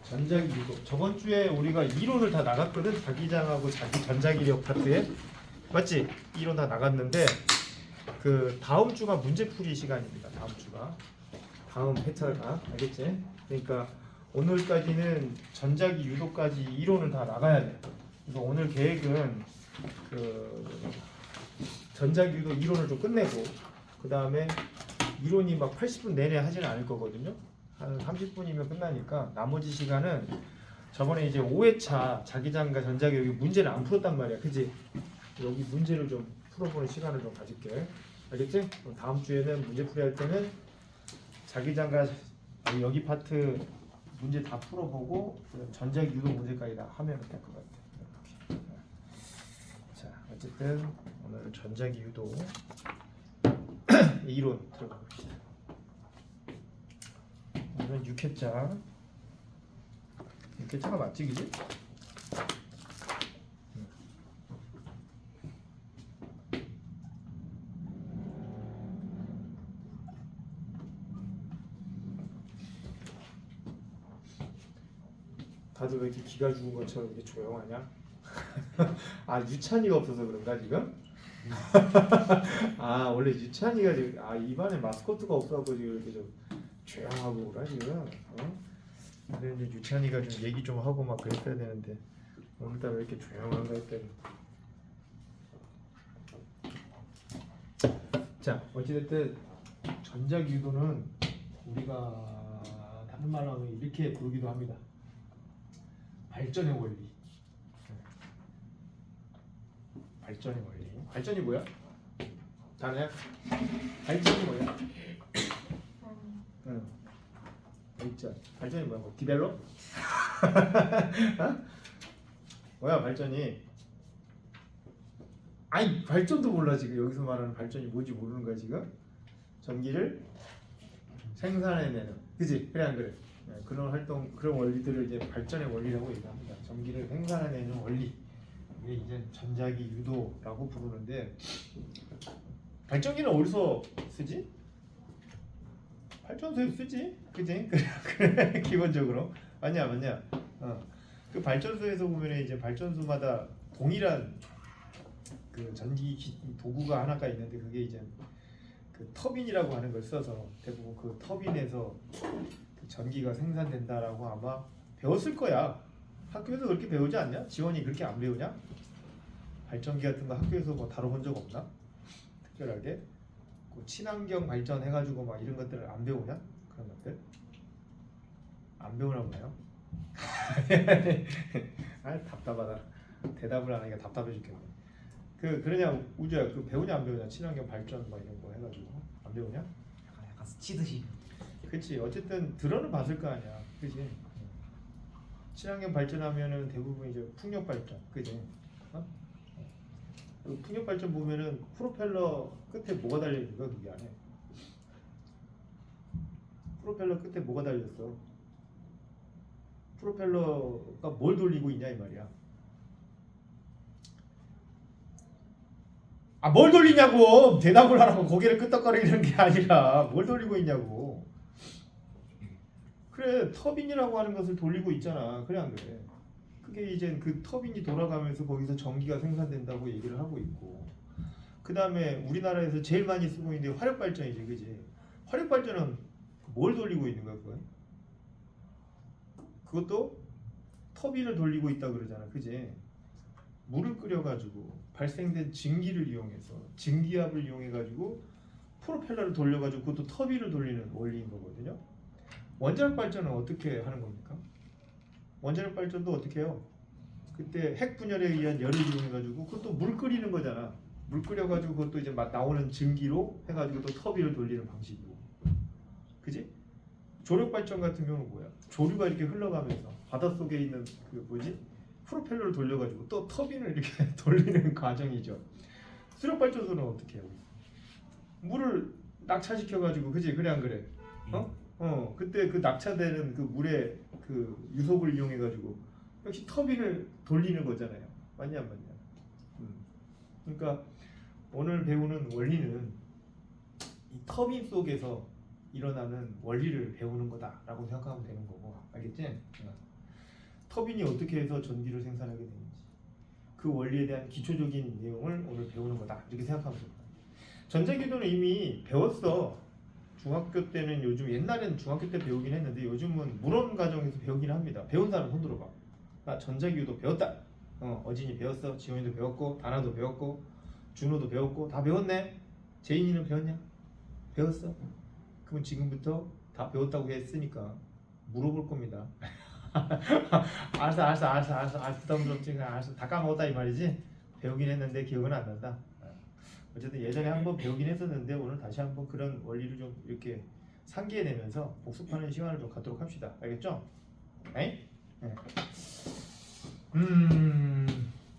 전자기 유도. 저번 주에 우리가 이론을 다 나갔거든. 자기장하고 자기 전자기력 파트에. 맞지? 이론 다 나갔는데 그 다음 주가 문제풀이 시간입니다. 다음 주가. 다음 회차가. 알겠지? 그러니까 오늘까지는 전자기 유도까지 이론을 다 나가야 돼. 그래서 오늘 계획은 그 전자기 유도 이론을 좀 끝내고 그 다음에 이론이 막 80분 내내 하지는 않을 거거든요. 한 30분이면 끝나니까 나머지 시간은 저번에 이제 5회차 자기장과 전자기 여기 문제를 안 풀었단 말이야. 그지? 여기 문제를 좀 풀어보는 시간을 좀 가질게. 알겠지? 그럼 다음 주에는 문제풀이 할 때는 자기장과 여기 파트 문제 다 풀어보고 전자기 유도 문제까지 다 하면 될 것 같아. 이렇게. 자, 어쨌든 오늘 전자기 유도 이론 들어가 봅시다. 오늘은 6회차. 6회차가 맞지, 그지? 다들 왜 이렇게 기가 죽은 것처럼 이렇게 조용하냐? 아, 유찬이가 없어서 그런가 지금? 아, 원래 유찬이가 지금 입안에 마스코트가 없어서 지금 이렇게 좀 조용하고 그래 지금. 어? 근데 이제 유찬이가 좀 얘기 좀 하고 막 그랬어야 되는데 오늘따라 왜 이렇게 조용한가 했더니. 자, 어찌됐든 전자기 유도는 우리가 다른 말로 하면 이렇게 부르기도 합니다. 발전의 원리. 발전의 원리. 발전이 뭐야? 다네. 발전이 뭐야? 응. 발전. 발전이 뭐야? 뭐 디벨롭? 어? 뭐야 발전이? 아니 발전도 몰라 지금. 여기서 말하는 발전이 뭔지 모르는 거야 지금? 전기를 생산해내는. 그지? 그래 안 그래? 네, 그런 활동, 그런 원리들을 이제 발전의 원리라고 얘기합니다. 전기를 생산해내는 원리. 이게 이제 전자기 유도라고 부르는데 발전기는 어디서 쓰지? 발전소에서 쓰지, 그지? 그래, 기본적으로 맞냐? 그 발전소에서 보면 이제 발전소마다 동일한 그 전기 도구가 하나가 있는데 그게 이제 그 터빈이라고 하는 걸 써서 대부분 그 터빈에서 그 전기가 생산된다라고 아마 배웠을 거야. 학교에서 그렇게 배우지 않냐? 지원이 그렇게 안 배우냐? 발전기 같은 거 학교에서 뭐 다뤄본 적 없나? 특별하게 그 친환경 발전해가지고 막 이런 것들을 안 배우냐? 그런 것들 안 배우나 보네요. 아 답답하다. 대답을 안 하니까 답답해 죽겠네. 그러냐 우주야, 그 배우냐 안 배우냐? 친환경 발전 뭐 이런 거 해가지고 안 배우냐? 약간 스치듯이. 그치. 어쨌든 들어는 봤을 거 아니야. 그치. 친환경 발전하면은 대부분 이제 풍력 발전, 그지? 어? 그 풍력 발전 보면은 프로펠러 끝에 뭐가 달려 있는 거야 그게 안에? 프로펠러 끝에 뭐가 달렸어? 프로펠러가 뭘 돌리고 있냐 이 말이야. 아, 뭘 돌리냐고! 대답을 하라고. 고개를 끄덕거리는 게 아니라 뭘 돌리고 있냐고. 그래, 터빈이라고 하는 것을 돌리고 있잖아. 그래 안 그래? 그게 이제 그 터빈이 돌아가면서 거기서 전기가 생산된다고 얘기를 하고 있고, 그 다음에 우리나라에서 제일 많이 쓰고 있는 게 화력 발전이지, 그지? 화력 발전은 뭘 돌리고 있는 거야, 그거? 그것도 터빈을 돌리고 있다 그러잖아, 그지? 물을 끓여가지고 발생된 증기를 이용해서 증기압을 이용해가지고 프로펠러를 돌려가지고 그것도 터빈을 돌리는 원리인 거거든요. 원자력 발전은 어떻게 하는 겁니까? 원자력 발전도 어떻게 해요? 그때 핵 분열에 의한 열을 이용해가지고 그것도 물 끓이는 거잖아. 물 끓여가지고 그것도 이제 막 나오는 증기로 해가지고 또 터빈을 돌리는 방식이고, 그지? 조력 발전 같은 경우는 뭐야? 조류가 이렇게 흘러가면서 바닷속에 있는 그 뭐지? 프로펠러를 돌려가지고 또 터빈을 이렇게 돌리는 과정이죠. 수력 발전소는 어떻게 해요? 물을 낙차시켜가지고, 그지? 그래 안 그래? 그때 그 낙차되는 그 물의 그 유속을 이용해가지고 역시 터빈을 돌리는 거잖아요. 맞냐 안 맞냐? 그러니까 오늘 배우는 원리는 이 터빈 속에서 일어나는 원리를 배우는 거다라고 생각하면 되는 거고, 알겠지? 터빈이 어떻게 해서 전기를 생산하게 되는지 그 원리에 대한 기초적인 내용을 오늘 배우는 거다 이렇게 생각하면 됩니다. 전자기도는 이미 배웠어. 중학교 때는 요즘 옛날에는 중학교 때 배우긴 했는데 요즘은 물원 과정에서 배우긴 합니다. 배운 사람 손 들어봐. 나 전자기도 배웠다. 어진이 배웠어. 지원이도 배웠고 다나도 배웠고 준호도 배웠고 다 배웠네. 제인이는 배웠냐? 배웠어. 그럼 지금부터 다 배웠다고 했으니까 물어볼 겁니다. 알았어 부담스럽지. 알았어 다 까먹었다 이 말이지. 배우긴 했는데 기억은 안 난다. 어쨌든 예전에 한번 배우긴 했었는데 오늘 다시 한번 그런 원리를 좀 이렇게 상기해내면서 복습하는 시간을 좀 갖도록 합시다. 알겠죠? 네?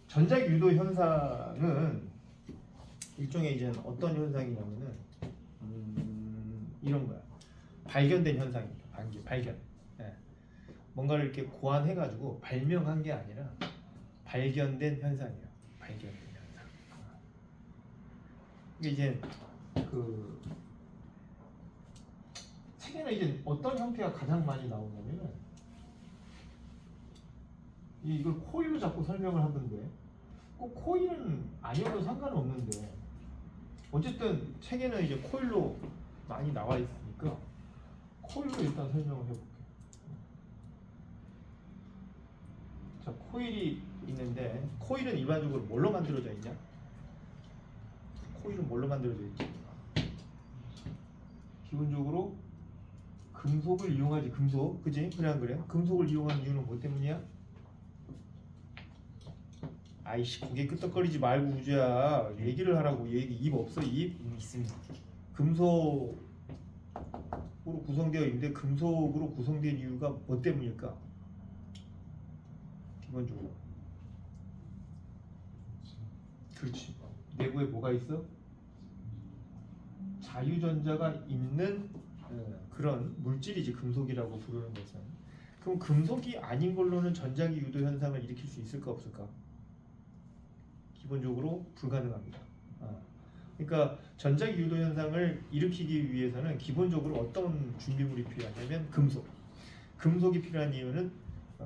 전자기 유도 현상은 일종의 이제 어떤 현상이냐면은 이런 거야. 발견된 현상입니다. 발견. 예. 뭔가를 이렇게 고안해가지고 발명한 게 아니라 발견된 현상이에요. 발견된 현상. 이게 이제 그 책에는 이제 어떤 형태가 가장 많이 나오냐면은 이걸 코일로 자꾸 설명을 하던데 꼭 코일은 아니어도 상관은 없는데 어쨌든 책에는 이제 코일로 많이 나와 있으니까 코일로 일단 설명을 해볼게. 자, 코일이 있는데 코일은 일반적으로 뭘로 만들어져 있냐? 코일은 뭘로 만들어져 있지? 기본적으로 금속을 이용하지. 금속, 그지? 그래 안 그래? 금속을 이용하는 이유는 뭐 때문이야? 아이씨 고개 끄덕거리지 말고 우주야 얘기를 하라고. 얘기 입 없어 입? 있습니다. 금속으로 구성되어 있는데 금속으로 구성된 이유가 뭐 때문일까? 기본적으로 그렇지. 내부에 뭐가 있어? 자유전자가 있는 그런 물질이지 금속이라고 부르는 것은. 그럼 금속이 아닌 걸로는 전자기 유도 현상을 일으킬 수 있을까 없을까? 기본적으로 불가능합니다. 그러니까 전자기 유도 현상을 일으키기 위해서는 기본적으로 어떤 준비물이 필요하냐면 금속. 금속이 필요한 이유는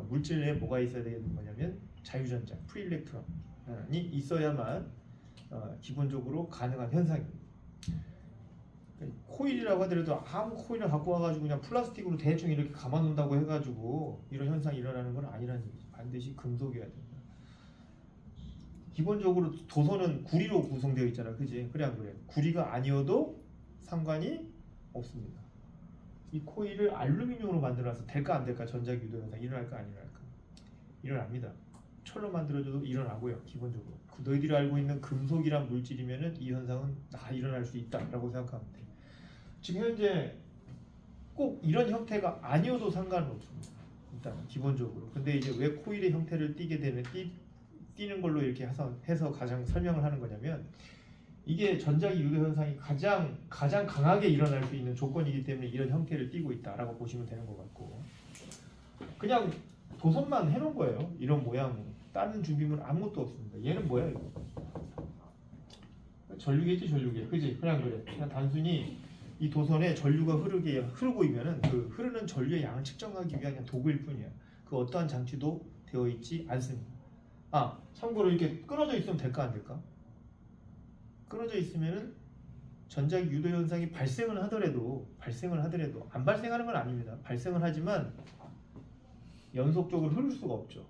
물질 내에 뭐가 있어야 되는 거냐면 자유전자, 프리일렉트론이 있어야만 기본적으로 가능한 현상입니다. 코일이라고 하더라도 아무 코일을 갖고 와가지고 그냥 플라스틱으로 대충 이렇게 감아놓는다고 해가지고 이런 현상이 일어나는 건 아니라는 얘기죠. 반드시 금속이어야 된다. 기본적으로 도서는 구리로 구성되어 있잖아, 그지? 그래 안 그래? 구리가 아니어도 상관이 없습니다. 이 코일을 알루미늄으로 만들어서 될까 안 될까? 전자기 유도 현상 일어날까 안 일어날까? 일어납니다. 철로 만들어져도 일어나고요. 기본적으로 너희들이 알고 있는 금속이란 물질이면은 이 현상은 다 일어날 수 있다라고 생각하면 돼. 지금 현재 꼭 이런 형태가 아니어도 상관은 없습니다. 일단 기본적으로. 근데 이제 왜 코일의 형태를 띠게 되면 띠는 걸로 이렇게 해서 가장 설명을 하는 거냐면 이게 전자기 유도 현상이 가장 강하게 일어날 수 있는 조건이기 때문에 이런 형태를 띠고 있다라고 보시면 되는 것 같고, 그냥 도선만 해놓은 거예요. 이런 모양으로. 다른 준비물 아무것도 없습니다. 얘는 뭐야 이거? 전류겠지 전류계. 그지? 그냥 그래. 그냥 단순히 이 도선에 전류가 흐르고 있면은 그 흐르는 전류의 양을 측정하기 위한 그냥 도구일 뿐이야. 그 어떠한 장치도 되어 있지 않습니다. 참고로 이렇게 끊어져 있으면 될까 안 될까? 끊어져 있으면은 전자기 유도 현상이 발생을 하더라도 안 발생하는 건 아닙니다. 발생을 하지만 연속적으로 흐를 수가 없죠.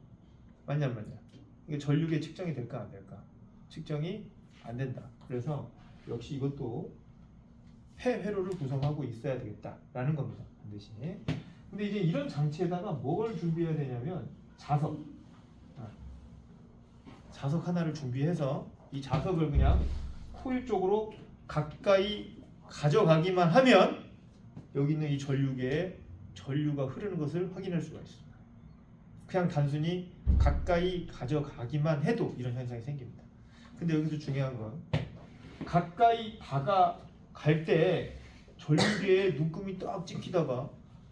맞냐 안 맞냐? 이게 전류계 측정이 될까 안 될까? 측정이 안 된다. 그래서 역시 이것도 회로를 구성하고 있어야 되겠다라는 겁니다. 반드시. 근데 이제 이런 장치에다가 뭘 준비해야 되냐면 자석 하나를 준비해서 이 자석을 그냥 코일 쪽으로 가까이 가져가기만 하면 여기 있는 이 전류계에 전류가 흐르는 것을 확인할 수가 있습니다. 그냥 단순히 가까이 가져가기만 해도 이런 현상이 생깁니다. 근데 여기서 중요한 건 가까이 다가갈 때 전류계에 눈금이 딱 찍히다가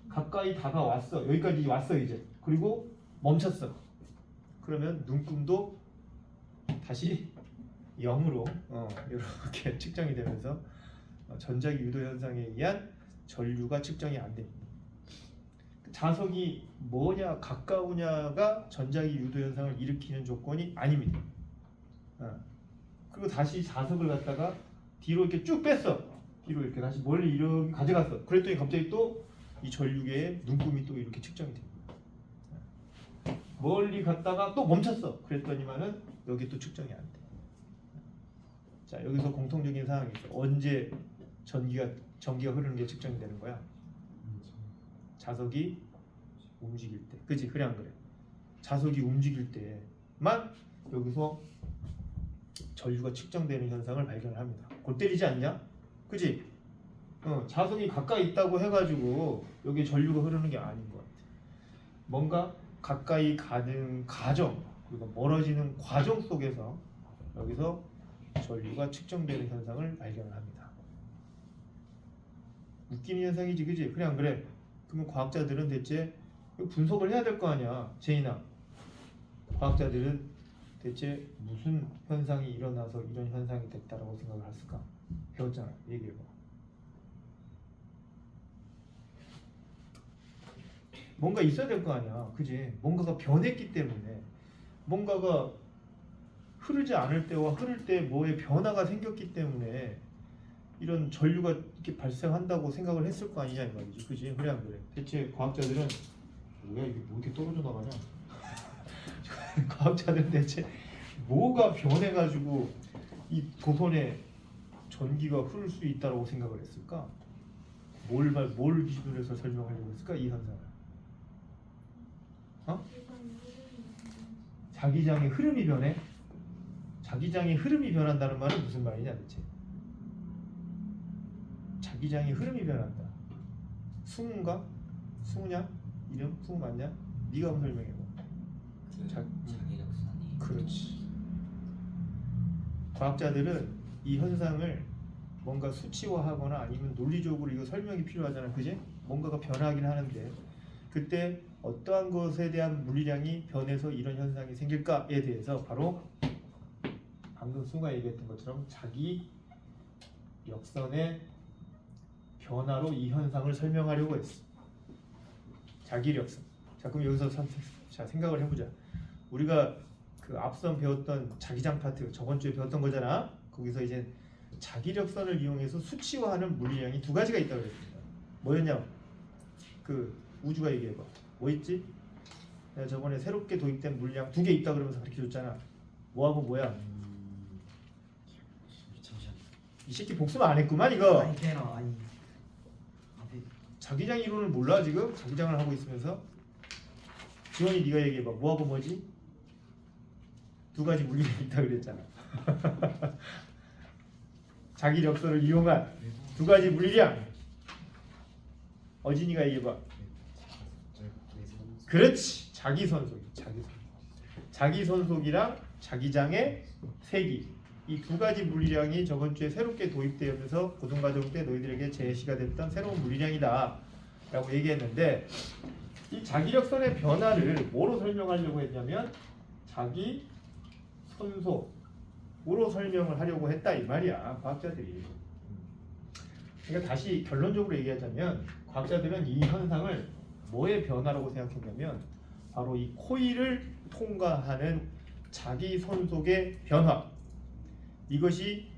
가까이 다가왔어. 여기까지 왔어 이제. 그리고 멈췄어. 그러면 눈금도 다시 0으로 이렇게 측정이 되면서 전자기 유도 현상에 의한 전류가 측정이 안 됩니다. 자석이 뭐냐 가까우냐가 전자기 유도 현상을 일으키는 조건이 아닙니다. 그리고 다시 자석을 갖다가 뒤로 이렇게 쭉 뺐어. 뒤로 이렇게 다시 멀리 이렇게 가져갔어. 그랬더니 갑자기 또 이 전류계의 눈금이 또 이렇게 측정이 됩니다. 멀리 갔다가 또 멈췄어. 그랬더니만은 여기 또 측정이 안 돼. 자, 여기서 공통적인 사항이 있어. 언제 전기가 흐르는 게 측정이 되는 거야? 자석이 움직일 때. 그치? 그래 안 그래? 자석이 움직일 때만 여기서 전류가 측정되는 현상을 발견을 합니다. 골 때리지 않냐? 그치? 자석이 가까이 있다고 해가지고 여기 전류가 흐르는 게 아닌 것 같아. 뭔가 가까이 가는 과정 그리고 멀어지는 과정 속에서 여기서 전류가 측정되는 현상을 발견을 합니다. 웃기는 현상이지, 그지? 그래 안 그래? 그러면 과학자들은 대체 분석을 해야 될 거 아니야, 제인아. 과학자들은 대체 무슨 현상이 일어나서 이런 현상이 됐다라고 생각을 했을까? 배웠잖아. 얘기해봐. 뭔가 있어야 될 거 아니야, 그지? 뭔가가 변했기 때문에, 뭔가가 흐르지 않을 때와 흐를 때 뭐의 변화가 생겼기 때문에 이런 전류가 이렇게 발생한다고 생각을 했을 거 아니냐 이 말이지, 그지? 그래 안 그래? 대체 과학자들은 뭐야 이게 뭐 이렇게 떨어져 나가냐? 과학자들은 대체 뭐가 변해가지고 이 도선에 전기가 흐를 수 있다고 생각을 했을까? 뭘 기준으로 해서 설명하려고 했을까 이 현상을? 자기장의 흐름이 변해? 자기장의 흐름이 변한다는 말은 무슨 말이냐 대체? 자기장의 흐름이 변한다. 승우인가? 승우냐? 이름? 승우 맞냐? 네가 한번 설명해봐. 자기력선이. 그렇지. 과학자들은 이 현상을 뭔가 수치화하거나 아니면 논리적으로 이거 설명이 필요하잖아, 그지? 뭔가가 변하긴 하는데 그때 어떠한 것에 대한 물리량이 변해서 이런 현상이 생길까에 대해서 바로 방금 승우가 얘기했던 것처럼 자기 역선의 변화로 이 현상을 설명하려고 했어. 자기력선. 자, 그럼 여기서 생각을 해보자. 우리가 그 앞선 배웠던 자기장 파트 저번 주에 배웠던 거잖아. 거기서 이제 자기력선을 이용해서 수치화하는 물리량이 두 가지가 있다고 그랬습니다. 뭐였냐? 그 우주가 얘기해봐. 뭐 있지? 내가 저번에 새롭게 도입된 물리량 두 개 있다 그러면서 가르쳐 줬잖아. 뭐하고 뭐야? 잠시만. 이 새끼 복습 안 했구만 이거. 아니 때라 아니. 앞에 자기장 이론을 몰라 지금? 자기장을 하고 있으면서 지원이 네가 얘기해봐. 뭐하고 뭐지? 두 가지 물리량이 있다 그랬잖아. 자기력선을 이용한 두 가지 물리량. 어진이가 얘기해봐. 그렇지. 자기선속. 자기선속이랑 자기장의 세기. 이 두 가지 물리량이 저번 주에 새롭게 도입되면서 고등과정 때 너희들에게 제시가 됐던 새로운 물리량이다 라고 얘기했는데 이 자기력선의 변화를 뭐로 설명하려고 했냐면 자기 선속으로 설명을 하려고 했다 이 말이야, 과학자들이. 그러니까 다시 결론적으로 얘기하자면 과학자들은 이 현상을 뭐의 변화라고 생각했냐면 바로 이 코일을 통과하는 자기 선속의 변화, 이것이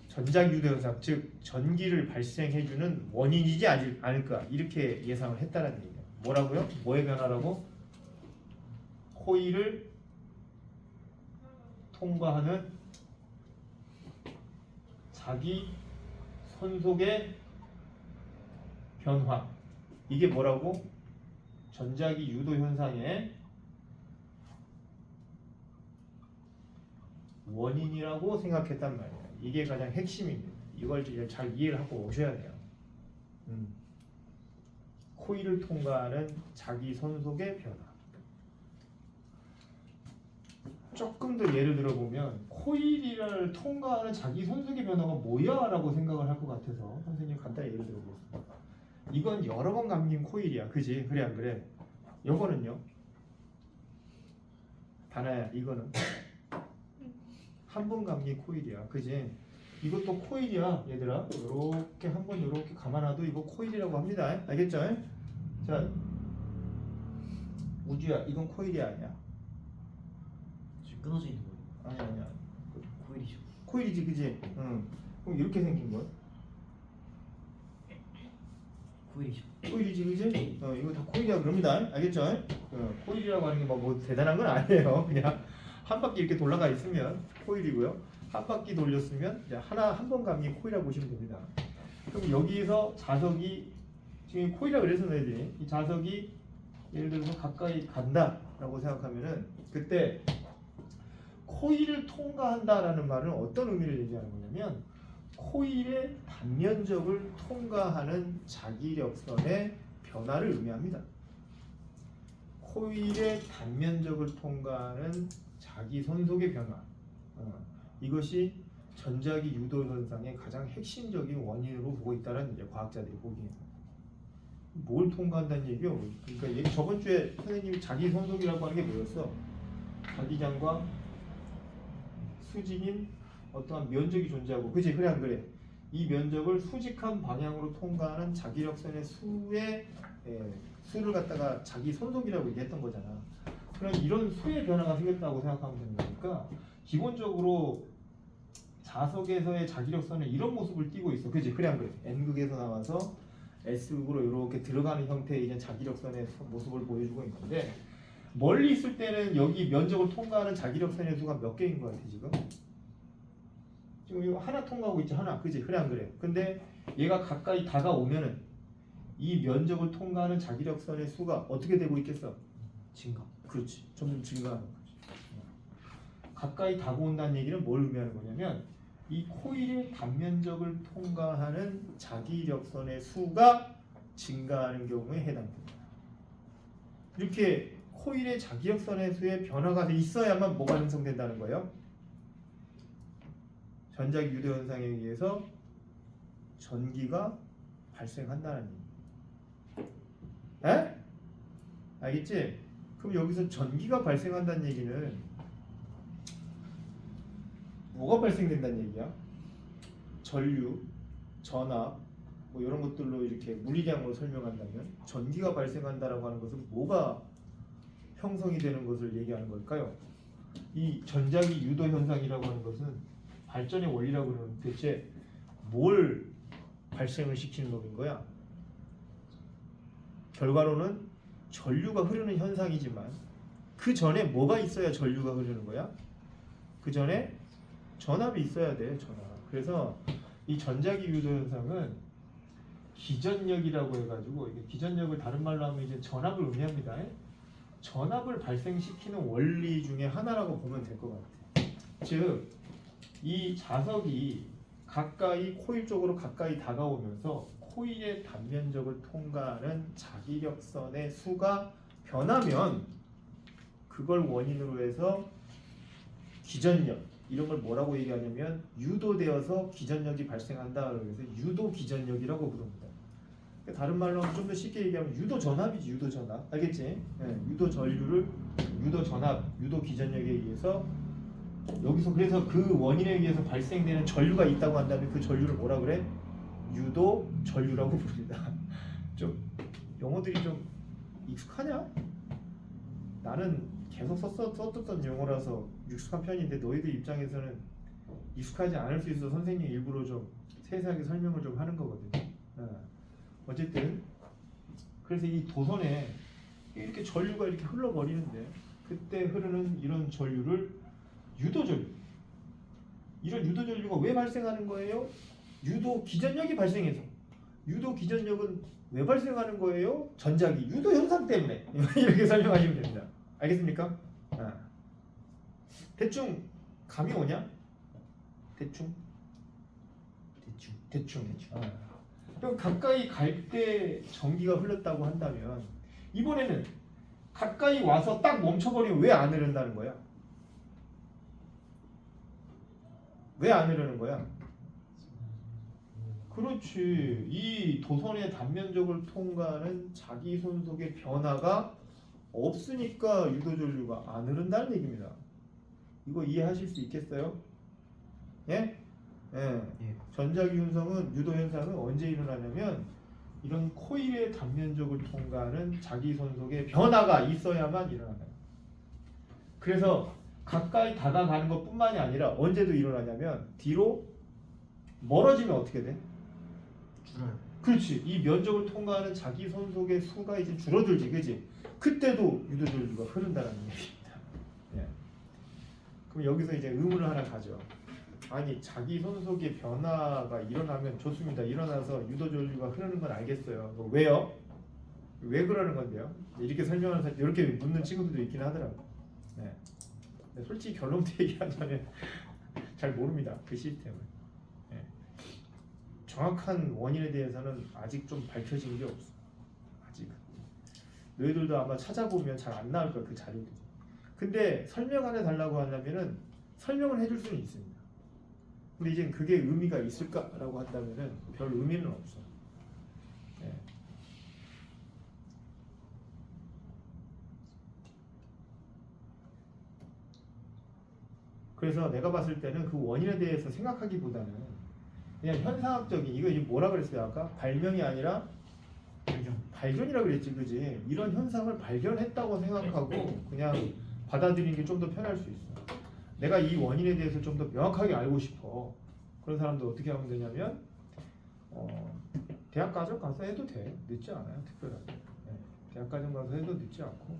전자기유도 현상, 즉 전기를 발생해주는 원인이지 않을까 이렇게 예상을 했다는 얘기예요. 뭐라고요? 뭐의 변화라고? 코일을 통과하는 자기 선속의 변화. 이게 뭐라고? 전자기 유도 현상의 원인이라고 생각했단 말이에요. 이게 가장 핵심입니다. 이걸 잘 이해를 하고 오셔야 돼요. 코일을 통과하는 자기 선속의 변화. 조금 더 예를 들어보면 코일을 통과하는 자기 선속의 변화가 뭐야? 라고 생각을 할 것 같아서 선생님 간단히 예를 들어보겠습니다. 이건 여러 번 감긴 코일이야, 그지? 그래 안 그래? 요거는요? 다나야, 이거는 한 번 감긴 코일이야, 그지? 이것도 코일이야, 얘들아. 요렇게 한번 요렇게 감아놔도 이거 코일이라고 합니다. 알겠죠? 자, 우주야, 이건 코일이 아니야. 지금 끊어져 있는 거예요. 아니야. 코일이죠. 코일이지, 그지? 응. 그럼 이렇게 생긴 거야. 코일이죠. 코일이지, 그지? 이거 다 코일이야 그럽니다. 알겠죠? 코일이라고 하는 게 뭐 대단한 건 아니에요. 그냥 한 바퀴 이렇게 돌아가 있으면 코일이고요. 한 바퀴 돌렸으면 이제 한 번 감기 코일이라고 보시면 됩니다. 그럼 여기에서 자석이 지금 코일이라 그래서 너희들이 이 자석이 예를 들어서 가까이 간다라고 생각하면은 그때 코일을 통과한다라는 말은 어떤 의미를 얘기하는 거냐면 코일의 단면적을 통과하는 자기력선의 변화를 의미합니다. 코일의 단면적을 통과하는 자기 손속의 변화. 이것이 전자기 유도 현상의 가장 핵심적인 원인으로 보고 있다는 이제 과학자들이 보기에는 뭘 통과한다는 얘기요? 그러니까 저번 주에 선생님이 자기 손속이라고 하는 게 뭐였어? 자기장과 수직인 어떠한 면적이 존재하고, 그치? 그래 안 그래? 이 면적을 수직한 방향으로 통과하는 자기력선의 수를 갖다가 자기 손속이라고 얘기했던 거잖아. 그럼 이런 수의 변화가 생겼다고 생각하면 되는 거니까 기본적으로 자석에서의 자기력선은 이런 모습을 띠고 있어. 그치? 그래 안 그래? N극에서 나와서 S극으로 이렇게 들어가는 형태의 이제 자기력선의 모습을 보여주고 있는데 멀리 있을 때는 여기 면적을 통과하는 자기력선의 수가 몇 개인 것 같아 지금? 지금 이거 하나 통과하고 있지 하나. 그치? 그래 안 그래? 근데 얘가 가까이 다가오면은 이 면적을 통과하는 자기력선의 수가 어떻게 되고 있겠어? 증가. 그렇지. 점점 증가하는 거지. 가까이 다가온다는 얘기는 뭘 의미하는 거냐면 이 코일의 단면적을 통과하는 자기력선의 수가 증가하는 경우에 해당됩니다. 이렇게 코일의 자기력선의 수의 변화가 있어야만 뭐가 형성된다는 거예요? 전자기 유도 현상에 의해서 전기가 발생한다는 얘기. 에? 알겠지? 그럼 여기서 전기가 발생한다는 얘기는 뭐가 발생된다는 얘기야? 전류, 전압, 뭐 이런 것들로 이렇게 물리량으로 설명한다면 전기가 발생한다라고 하는 것은 뭐가 형성이 되는 것을 얘기하는 걸까요? 이 전자기 유도 현상이라고 하는 것은 발전의 원리라고 그러는 대체 뭘 발생을 시키는 놈인 거야? 결과로는 전류가 흐르는 현상이지만 그 전에 뭐가 있어야 전류가 흐르는 거야? 그 전에 전압이 있어야 돼, 전압. 그래서 이 전자기 유도 현상은 기전력이라고 해가지고 이게 기전력을 다른 말로 하면 이제 전압을 의미합니다. 전압을 발생시키는 원리 중에 하나라고 보면 될 것 같아. 즉, 이 자석이 가까이 코일 쪽으로 가까이 다가오면서 코일의 단면적을 통과하는 자기력선의 수가 변하면 그걸 원인으로 해서 기전력 이런 걸 뭐라고 얘기하냐면 유도되어서 기전력이 발생한다. 그래서 유도 기전력이라고 부릅니다. 다른 말로 좀 더 쉽게 얘기하면 유도 전압이지. 유도 전압 알겠지? 유도 전류를 유도 전압, 유도 기전력에 의해서 여기서 그래서 그 원인에 의해서 발생되는 전류가 있다고 한다면 그 전류를 뭐라 그래? 유도 전류라고 부릅니다. 좀 용어들이 좀 익숙하냐? 나는 계속 썼던 용어라서 익숙한 편인데 너희들 입장에서는 익숙하지 않을 수 있어서 선생님이 일부러 좀 세세하게 설명을 좀 하는 거거든. 어쨌든 그래서 이 도선에 이렇게 전류가 이렇게 흘러버리는데 그때 흐르는 이런 전류를 유도전류. 이런 유도전류가 왜 발생하는 거예요? 유도 기전력이 발생해서. 유도 기전력은 왜 발생하는 거예요? 전자기 유도 현상 때문에. 이렇게 설명하시면 됩니다. 알겠습니까? 대충 감이 오냐? 대충. 그럼 가까이 갈 때 전기가 흘렀다고 한다면 이번에는 가까이 와서 딱 멈춰버리면 왜 안 흐른다는 거야? 왜 안 흐르는 거야? 그렇지. 이 도선의 단면적을 통과하는 자기 손속의 변화가 없으니까 유도전류가 안 흐른다는 얘기입니다. 이거 이해하실 수 있겠어요? 예? 예. 예. 전자기 운성은 유도 현상은 언제 일어나냐면 이런 코일의 단면적을 통과하는 자기 손속의 변화가 있어야만 일어난다. 그래서 가까이 다가가는 것뿐만이 아니라 언제도 일어나냐면 뒤로 멀어지면 어떻게 돼? 줄어요. 그렇지. 이 면적을 통과하는 자기 손속의 수가 이제 줄어들지, 그지? 그때도 유도전류가 흐른다는 얘기입니다. 예. 그럼 여기서 이제 의문을 하나 가져. 아니 자기 손속의 변화가 일어나면 좋습니다. 일어나서 유도전류가 흐르는 건 알겠어요. 왜요? 왜 그러는 건데요? 이렇게 설명하는 사람, 이렇게 묻는 친구들도 있긴 하더라고. 네. 근데 솔직히 결론부터 얘기하자면 잘 모릅니다. 그 시스템을. 예. 정확한 원인에 대해서는 아직 좀 밝혀진 게 없어. 아직은. 너희들도 아마 찾아보면 잘 안 나올 거야 그 자료들이. 근데 설명 하나 달라고 하려면은 설명을 해줄 수는 있습니다. 근데 이제 그게 의미가 있을까라고 한다면은 별 의미는 없어. 예. 그래서 내가 봤을 때는 그 원인에 대해서 생각하기보다는 그냥 현상학적인 이거 이제 뭐라 그랬어요 아까? 발명이 아니라 발견이라 그랬지, 그지? 이런 현상을 발견했다고 생각하고 그냥 받아들이는 게 좀 더 편할 수 있어. 내가 이 원인에 대해서 좀 더 명확하게 알고 싶어. 그런 사람들 어떻게 하면 되냐면 대학가정 가서 해도 돼. 늦지 않아요, 특별하게. 네. 대학가정 가서 해도 늦지 않고.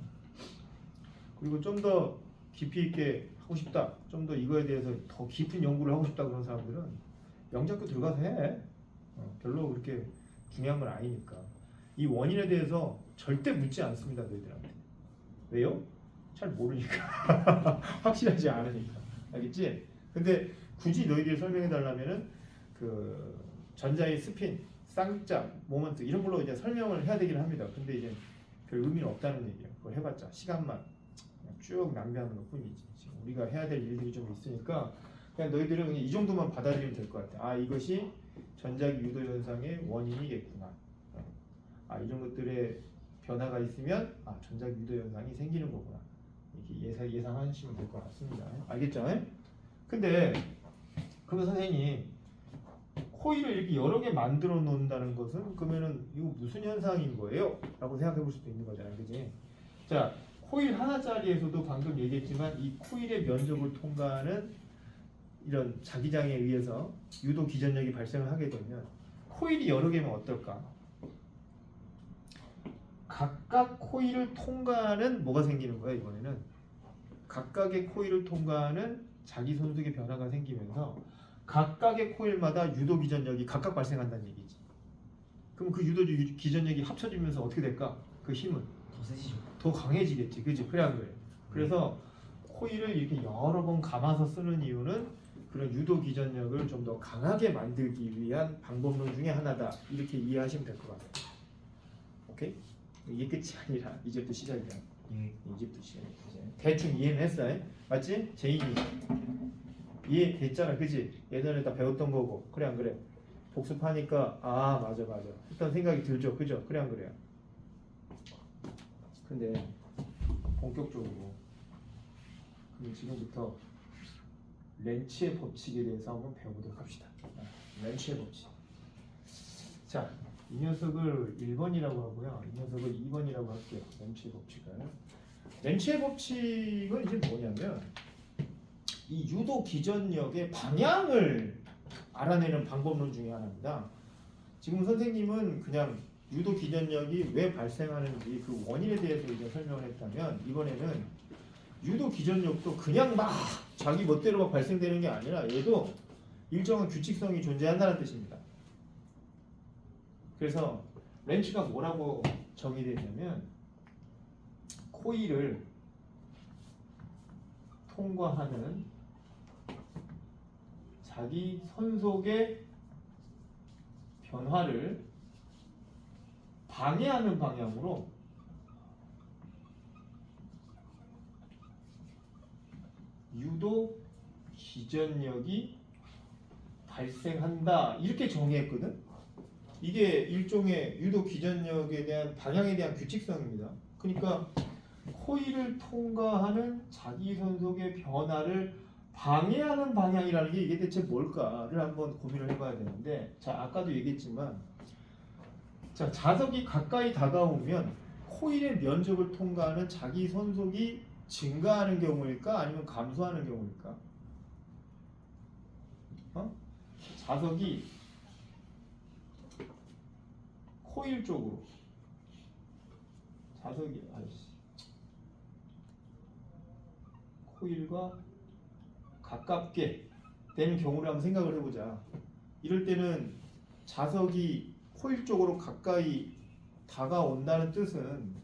그리고 좀 더 깊이 있게 하고 싶다. 좀 더 이거에 대해서 더 깊은 연구를 하고 싶다 그런 사람들은 영작교 들어가서 해. 별로 그렇게 중요한 건 아니니까. 이 원인에 대해서 절대 묻지 않습니다, 너희들한테. 왜요? 잘 모르니까. 확실하지 않으니까. 알겠지? 근데 굳이 너희들이 설명해 달라면은 그 전자의 스핀, 쌍극자, 모먼트 이런 걸로 이제 설명을 해야 되긴 합니다. 근데 이제 별 의미는 없다는 얘기예요. 그걸 해봤자 시간만 그냥 쭉 낭비하는 것뿐이지. 지금 우리가 해야 될 일들이 좀 있으니까 그냥 너희들은 그냥 이 정도만 받아들이면 될 것 같아. 아 이것이 전자기 유도 현상의 원인이겠구나. 아 이런 것들의 변화가 있으면 아 전자기 유도 현상이 생기는 거구나. 이렇게 예상하시면 될 것 같습니다. 알겠죠? 근데 그러면 선생님 코일을 이렇게 여러 개 만들어 놓는다는 것은 그러면은 이거 무슨 현상인 거예요? 라고 생각해 볼 수도 있는 거잖아요. 그지? 자, 코일 하나짜리에서도 방금 얘기했지만 이 코일의 면적을 통과하는 이런 자기장에 의해서 유도 기전력이 발생을 하게 되면 코일이 여러 개면 어떨까? 각각 코일을 통과하는 뭐가 생기는 거야 이번에는? 각각의 코일을 통과하는 자기 손속의 변화가 생기면서 각각의 코일마다 유도 기전력이 각각 발생한다는 얘기지. 그럼 그 유도 기전력이 합쳐지면서 어떻게 될까? 그 힘은 더 세지죠. 더 강해지겠지, 그지? 그래 안 그래? 그래서 코일을 이렇게 여러 번 감아서 쓰는 이유는 그런 유도 기전력을 좀 더 강하게 만들기 위한 방법론 중에 하나다. 이렇게 이해하시면 될 것 같아요. 오케이? 이게 끝이 아니라 이제부터 시작이야. 예. 이제부터 시작이야. 대충 이해는 했어, 맞지? 제인이 이해됐잖아, 그지? 예전에 다 배웠던 거고, 그래 안 그래? 복습하니까 아 맞아 했던 생각이 들죠, 그죠? 그래 안 그래요? 근데 본격적으로 그럼 지금부터 렌츠의 법칙에 대해서 한번 배워보도록 합시다. 렌츠의 법칙. 자, 이 녀석을 1번이라고 하고요. 이 녀석을 2번이라고 할게요. 렌츠의 법칙을. 렌츠의 법칙은 이제 뭐냐면 이 유도 기전력의 방향을 알아내는 방법론 중에 하나입니다. 지금 선생님은 그냥 유도 기전력이 왜 발생하는지 그 원인에 대해서 이제 설명을 했다면 이번에는 유도 기전력도 그냥 막 자기 멋대로 막 발생되는 게 아니라 얘도 일정한 규칙성이 존재한다는 뜻입니다. 그래서 렌츠가 뭐라고 정의되냐면 코일을 통과하는 자기 손속의 변화를 방해하는 방향으로 유도 기전력이 발생한다 이렇게 정의했거든. 이게 일종의 유도 기전력에 대한 방향에 대한 규칙성입니다. 그러니까 코일을 통과하는 자기 손속의 변화를 방해하는 방향이라는 게 이게 대체 뭘까를 한번 고민을 해봐야 되는데, 자 아까도 얘기했지만, 자 자석이 가까이 다가오면 코일의 면적을 통과하는 자기 손속이 증가하는 경우일까 아니면 감소하는 경우일까? 자석이 코일 쪽으로, 코일과 가깝게 되는 경우를 한번 생각을 해보자. 이럴 때는 자석이 코일 쪽으로 가까이 다가온다는 뜻은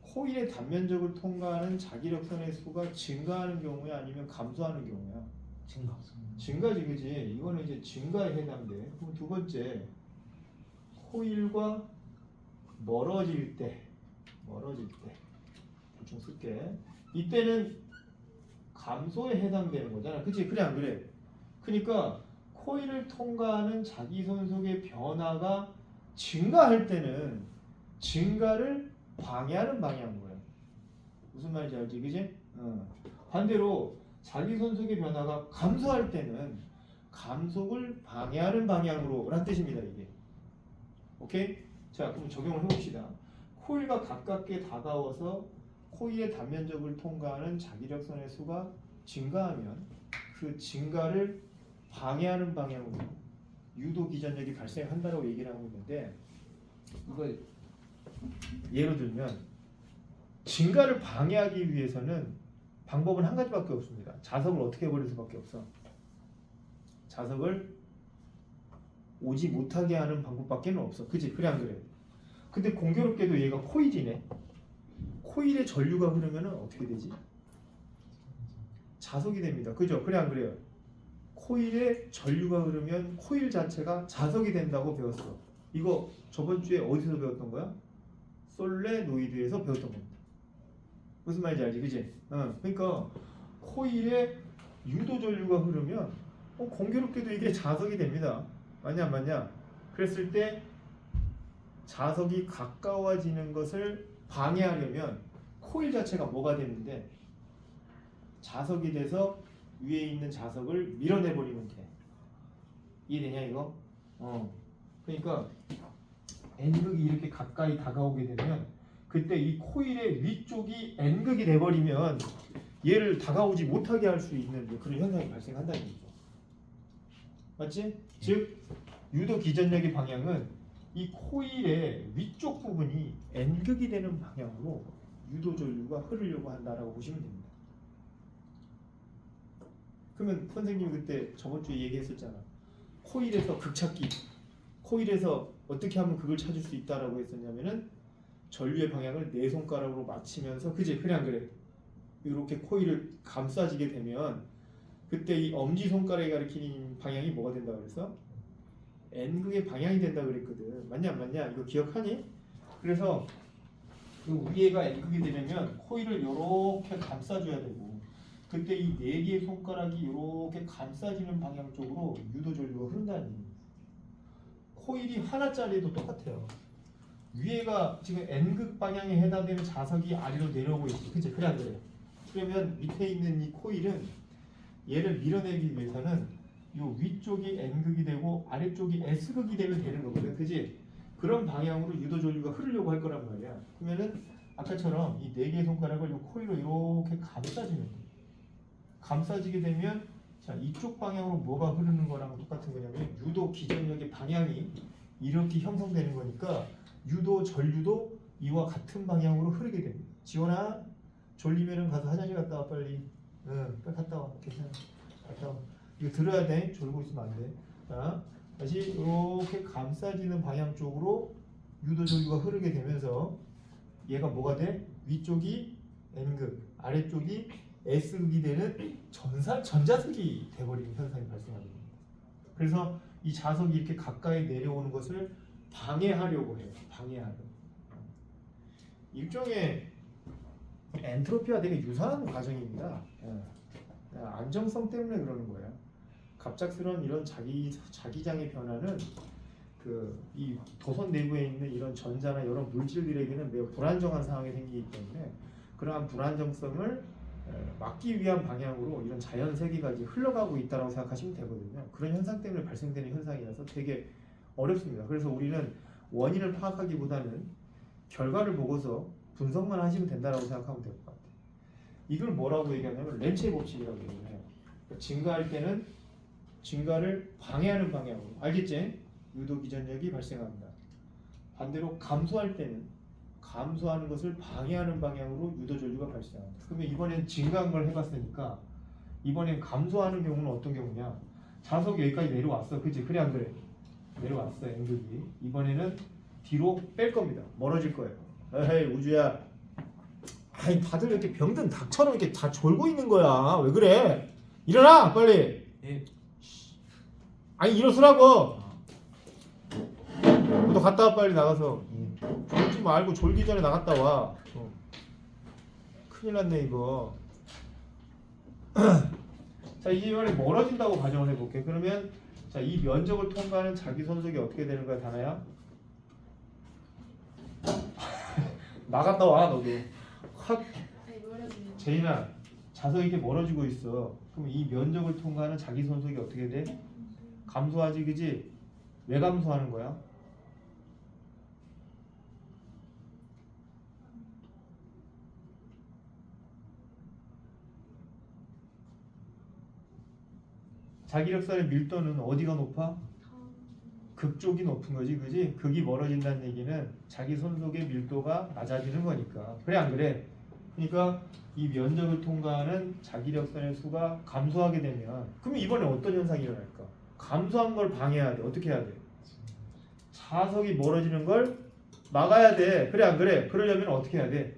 코일의 단면적을 통과하는 자기력선의 수가 증가하는 경우야 아니면 감소하는 경우야? 증가. 증가지, 그지? 이거는 이제 증가에 해당돼. 그럼 두 번째, 코일과 멀어질 때 대충 쓸게. 이때는 감소에 해당되는 거잖아, 그치? 그래 안 그래? 그러니까 코일을 통과하는 자기손속의 변화가 증가할 때는 증가를 방해하는 방향인 거야. 무슨 말인지 알지, 그지? 반대로 자기손속의 변화가 감소할 때는 감속을 방해하는 방향으로 라는 뜻입니다, 이게. 오케이? 자, 그럼 적용을 해봅시다. 코일과 가깝게 다가와서 코일의 단면적을 통과하는 자기력선의 수가 증가하면 그 증가를 방해하는 방향으로 유도 기전력이 발생한다고 얘기를 하고 있는데, 이걸 예로 들면 증가를 방해하기 위해서는 방법은 한 가지밖에 없습니다. 자석을 어떻게 버릴 수밖에 없어. 자석을 오지 못하게 하는 방법밖에 없어. 그치? 그래 안 그래? 근데 공교롭게도 얘가 코일이네. 코일에 전류가 흐르면 어떻게 되지? 자석이 됩니다. 그죠? 그래 안 그래요? 코일에 전류가 흐르면 코일 자체가 자석이 된다고 배웠어. 이거 저번 주에 어디서 배웠던 거야? 솔레노이드에서 배웠던 겁니다. 무슨 말인지 알지? 그지? 그러니까 코일에 유도 전류가 흐르면 공교롭게도 이게 자석이 됩니다. 맞냐 안 맞냐? 그랬을 때 자석이 가까워지는 것을 방해하려면 코일 자체가 뭐가 되는데, 자석이 돼서 위에 있는 자석을 밀어내버리면 돼. 이해되냐 이거? 그러니까 N극이 이렇게 가까이 다가오게 되면 그때 이 코일의 위쪽이 N극이 돼버리면 얘를 다가오지 못하게 할 수 있는 그런 현상이 발생한다는 거죠. 맞지? 즉 유도 기전력의 방향은 이 코일의 위쪽 부분이 N극이 되는 방향으로 유도 전류가 흐르려고 한다라고 보시면 됩니다. 그러면 선생님이 그때 저번 주에 얘기했었잖아. 코일에서 극 찾기. 코일에서 어떻게 하면 극을 찾을 수 있다라고 했었냐면은 전류의 방향을 네 손가락으로 맞추면서, 그지? 그래 안 그래? 이렇게 코일을 감싸지게 되면 그때 이 엄지 손가락이 가리키는 방향이 뭐가 된다고 그랬어? N극의 방향이 된다 그랬거든. 맞냐 안 맞냐? 이거 기억하니? 그래서 그 위에가 N극이 되려면 코일을 이렇게 감싸줘야 되고, 그때 이 네 개의 손가락이 이렇게 감싸지는 방향 쪽으로 유도 전류가 흐른다는 얘기예요. 코일이 하나짜리도 똑같아요. 위에가 지금 N극 방향에 해당되는 자석이 아래로 내려오고 있지, 그치? 그래 안 그래? 그러면 밑에 있는 이 코일은 얘를 밀어내기 위해서는 요 위쪽이 N극이 되고 아래쪽이 S극이 되면 되는 거거든, 그지? 그런 방향으로 유도 전류가 흐르려고 할 거란 말이야. 그러면은 아까처럼 이 네 개의 손가락을 요 코일로 이렇게 감싸주는 거야. 감싸지게 되면 자, 이쪽 방향으로 뭐가 흐르는 거랑 똑같은 거냐면 유도 기전력의 방향이 이렇게 형성되는 거니까 유도 전류도 이와 같은 방향으로 흐르게 됩니다. 지원아, 졸리면은 가서 화장실 갔다 와 빨리. 빨리 갔다 와. 괜찮아. 갔다 와. 이거 들어야 돼. 졸고 있으면 안 돼. 자, 다시 이렇게 감싸지는 방향 쪽으로 유도 전류가 흐르게 되면서 얘가 뭐가 돼? 위쪽이 N극, 아래쪽이 S극이 되는 전자석이 돼버리는 현상이 발생하게 됩니다. 그래서 이 자석이 이렇게 가까이 내려오는 것을 방해하려고 해요. 방해하려고. 일종의 엔트로피와 되게 유사한 과정입니다. 안정성 때문에 그러는 거예요. 갑작스러운 이런 자기장의 변화는 이 도선 내부에 있는 이런 전자나 여러 물질들에게는 매우 불안정한 상황이 생기기 때문에 그러한 불안정성을 막기 위한 방향으로 이런 자연 세계가 이제 흘러가고 있다고 생각하시면 되거든요. 그런 현상 때문에 발생되는 현상이라서 되게 어렵습니다. 그래서 우리는 원인을 파악하기보다는 결과를 보고서 분석만 하시면 된다고 생각하면 될 것 같아요. 이걸 뭐라고 얘기하냐면 렌츠의 법칙이라고 얘기를 해요. 그러니까 증가할 때는 증가를 방해하는 방향으로, 알겠지? 유도 기전력이 발생합니다. 반대로 감소할 때는 감소하는 것을 방해하는 방향으로 유도 전류가 발생합니다. 그러면 이번엔 증가한 걸 해봤으니까 이번엔 감소하는 경우는 어떤 경우냐? 자석이 여기까지 내려왔어, 그치? 그래 안 그래? 내려왔어, N극이. 이번에는 뒤로 뺄 겁니다. 멀어질 거예요. 에헤이 우주야, 아니 다들 이렇게 병든 닭처럼 이렇게 다 졸고 있는 거야. 왜 그래? 일어나 빨리. 예. 아니 일어서라고. 아, 너 갔다 와 빨리 나가서. 예. 졸지 말고 졸기 전에 나갔다 와. 큰일 났네 이거. 자 이번에 멀어진다고 가정을 해볼게. 그러면 자 이 면적을 통과하는 자기 손속이 어떻게 되는 거야 다나야? 나갔다 와 너도. 확. 아니 멀어지는. 제인아 자석이 이렇게 멀어지고 있어. 그럼 이 면적을 통과하는 자기 손속이 어떻게 돼? 감소하지 그지? 왜 감소하는 거야? 자기력선의 밀도는 어디가 높아? 극쪽이 높은 거지, 그지? 극이 멀어진다는 얘기는 자기 손속의 밀도가 낮아지는 거니까. 그래 안 그래? 그러니까 이 면적을 통과하는 자기력선의 수가 감소하게 되면 그럼 이번에 어떤 현상이 일어날까? 감소한 걸 방해해야 돼. 어떻게 해야 돼? 자석이 멀어지는 걸 막아야 돼. 그래 안 그래? 그러려면 어떻게 해야 돼?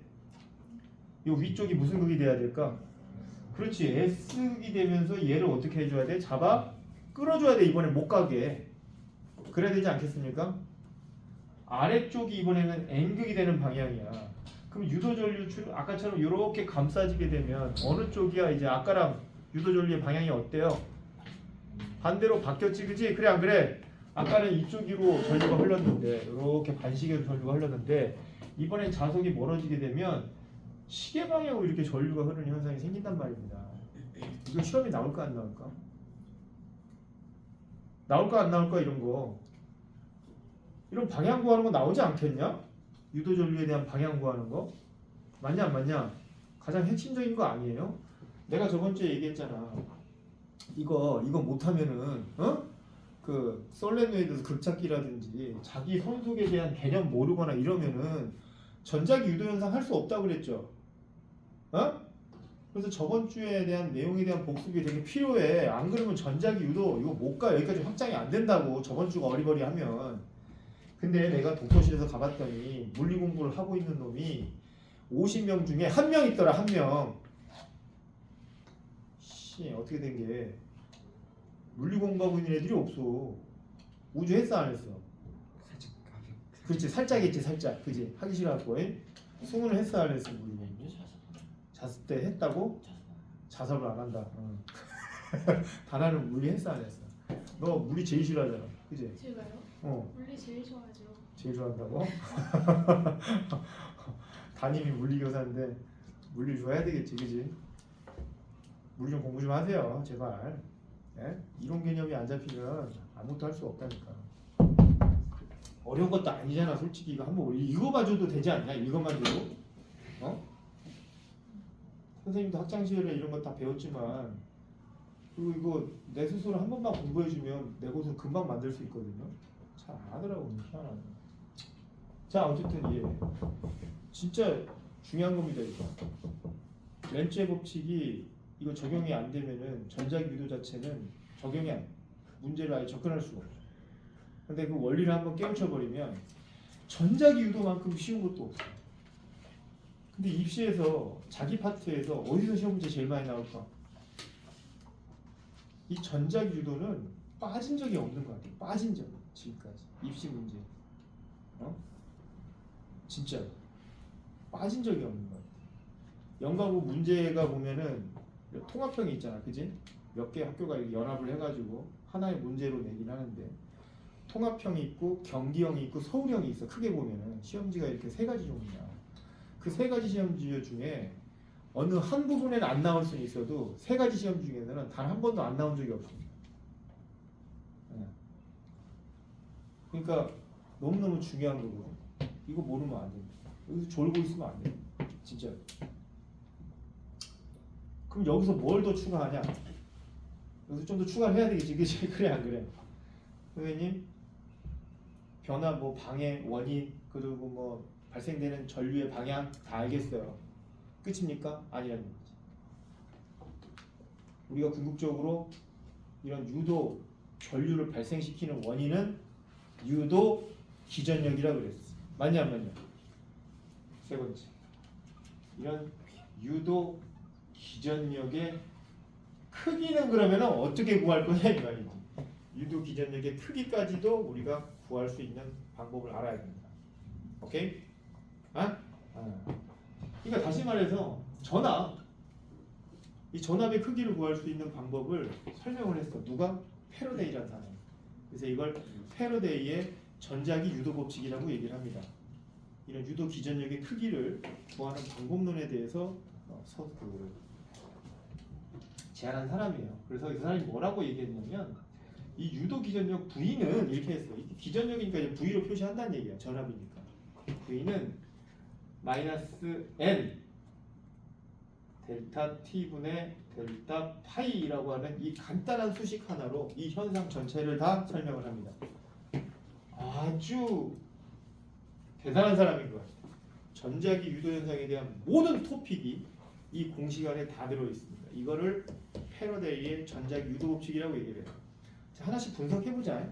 이 위쪽이 무슨 극이 돼야 될까? 그렇지. S극이 되면서 얘를 어떻게 해줘야 돼? 잡아 끌어줘야 돼. 이번에 못 가게. 그래야 되지 않겠습니까? 아래쪽이 이번에는 N극이 되는 방향이야. 그럼 유도전류 아까처럼 이렇게 감싸지게 되면 어느 쪽이야? 이제 아까랑 유도전류의 방향이 어때요? 반대로 바뀌었지, 그지? 그래 안 그래? 아까는 이쪽으로 전류가 흘렀는데 이렇게 반시계로 전류가 흘렀는데 이번엔 자석이 멀어지게 되면 시계 방향으로 이렇게 전류가 흐르는 현상이 생긴단 말입니다. 이거 시험이 나올까 안 나올까? 나올까 안 나올까 이런 거. 이런 방향 구하는 거 나오지 않겠냐? 유도 전류에 대한 방향 구하는 거. 맞냐 안 맞냐? 가장 핵심적인 거 아니에요? 내가 저번 주에 얘기했잖아. 이거 못하면은 그 솔레노이드 극착기라든지 자기 손속에 대한 개념 모르거나 이러면은 전자기 유도 현상 할 수 없다고 그랬죠. 그래서 저번 주에 대한 내용에 대한 복습이 되게 필요해. 안 그러면 전자기 유도 이거 못 가. 여기까지 확장이 안 된다고. 저번 주가 어리버리하면. 근데 내가 독서실에서 가봤더니 물리 공부를 하고 있는 놈이 50명 중에 한 명 있더라. 한 명. 씨 어떻게 된 게 물리 공부하고 있는 애들이 없어. 우주 했어 안 했어? 살짝 가볍. 그렇지 살짝 했지 살짝. 그지? 하기 싫어갖고 수능을 했어 안 했어 물리 공부? 잤을 때 했다고? 자습을 안 한다. 다나는 물리 했어 안 했어? 너 물리 제일 싫어하잖아. 그지? 제가요? 물리 제일 좋아하죠. 제일 좋아한다고? 담임이 물리 교사인데 물리 좋아해야 되겠지, 그지? 물리 좀 공부 좀 하세요, 제발. 예? 이론 개념이 안 잡히면 아무것도 할 수 없다니까. 어려운 것도 아니잖아, 솔직히. 이거 한번 읽어봐줘도 되지 않냐? 이것만 줘도? 선생님도 학창 시절에 이런 거 다 배웠지만 그리고 이거 내 스스로 한 번만 공부해주면 내 것을 금방 만들 수 있거든요. 잘 안 하더라고, 희한하네. 자, 어쨌든 진짜 중요한 겁니다, 이거. 렌츠의 법칙이 이거 적용이 안 되면은 전자기 유도 자체는 문제를 아예 접근할 수가 없어. 근데 그 원리를 한번 깨우쳐 버리면 전자기 유도만큼 쉬운 것도 없어. 근데 입시에서 자기 파트에서 어디서 시험 문제 제일 많이 나올까? 이 전자기 유도는 빠진 적이 없는 것 같아. 빠진 적 지금까지 입시 문제. 진짜 빠진 적이 없는 것 같아. 연가부 문제가 보면은 통합형이 있잖아, 그지? 몇 개 학교가 이렇게 연합을 해가지고 하나의 문제로 내긴 하는데 통합형이 있고 경기형이 있고 서울형이 있어. 크게 보면은 시험지가 이렇게 세 가지 종류야. 그 세 가지 시험지 중에 어느 한 부분에는 안 나올 수는 있어도 세 가지 시험 중에서는 단 한 번도 안 나온 적이 없습니다. 예. 그러니까 너무너무 중요한 거고 이거 모르면 안 됩니다. 여기서 졸고 있으면 안 돼요. 진짜. 그럼 여기서 뭘 더 추가하냐? 여기서 좀 더 추가를 해야 되겠지. 그치? 그래 안 그래? 선생님 변화 뭐 방해 원인 그리고 뭐 발생되는 전류의 방향 다 알겠어요. 끝입니까? 아니라는 거지. 우리가 궁극적으로 이런 유도 전류를 발생시키는 원인은 유도 기전력이라 그랬어. 맞냐 안 맞냐? 세 번째. 이런 유도 기전력의 크기는 그러면 어떻게 구할 거냐 이 말이지. 유도 기전력의 크기까지도 우리가 구할 수 있는 방법을 알아야 됩니다. 오케이? 아? 그러니까 다시 말해서 이 전압의 크기를 구할 수 있는 방법을 설명을 했어. 누가? 패러데이라는 사람. 그래서 이걸 패러데이의 전자기 유도 법칙이라고 얘기를 합니다. 이런 유도 기전력의 크기를 구하는 방법론에 대해서 제안한 사람이에요. 그래서 이 사람이 뭐라고 얘기했냐면 이 유도 기전력 V는 이렇게 했어. 기전력이니까 이제 V로 표시한다는 얘기야. 전압이니까. V는 마이너스 N 델타 T분의 델타 파이라고 하는 이 간단한 수식 하나로 이 현상 전체를 다 설명을 합니다. 아주 대단한 사람인 것 같아요. 전자기 유도 현상에 대한 모든 토픽이 이 공식 안에 다 들어있습니다. 이거를 패러데이의 전자기 유도 법칙이라고 얘기를 해요. 자, 하나씩 분석해보자.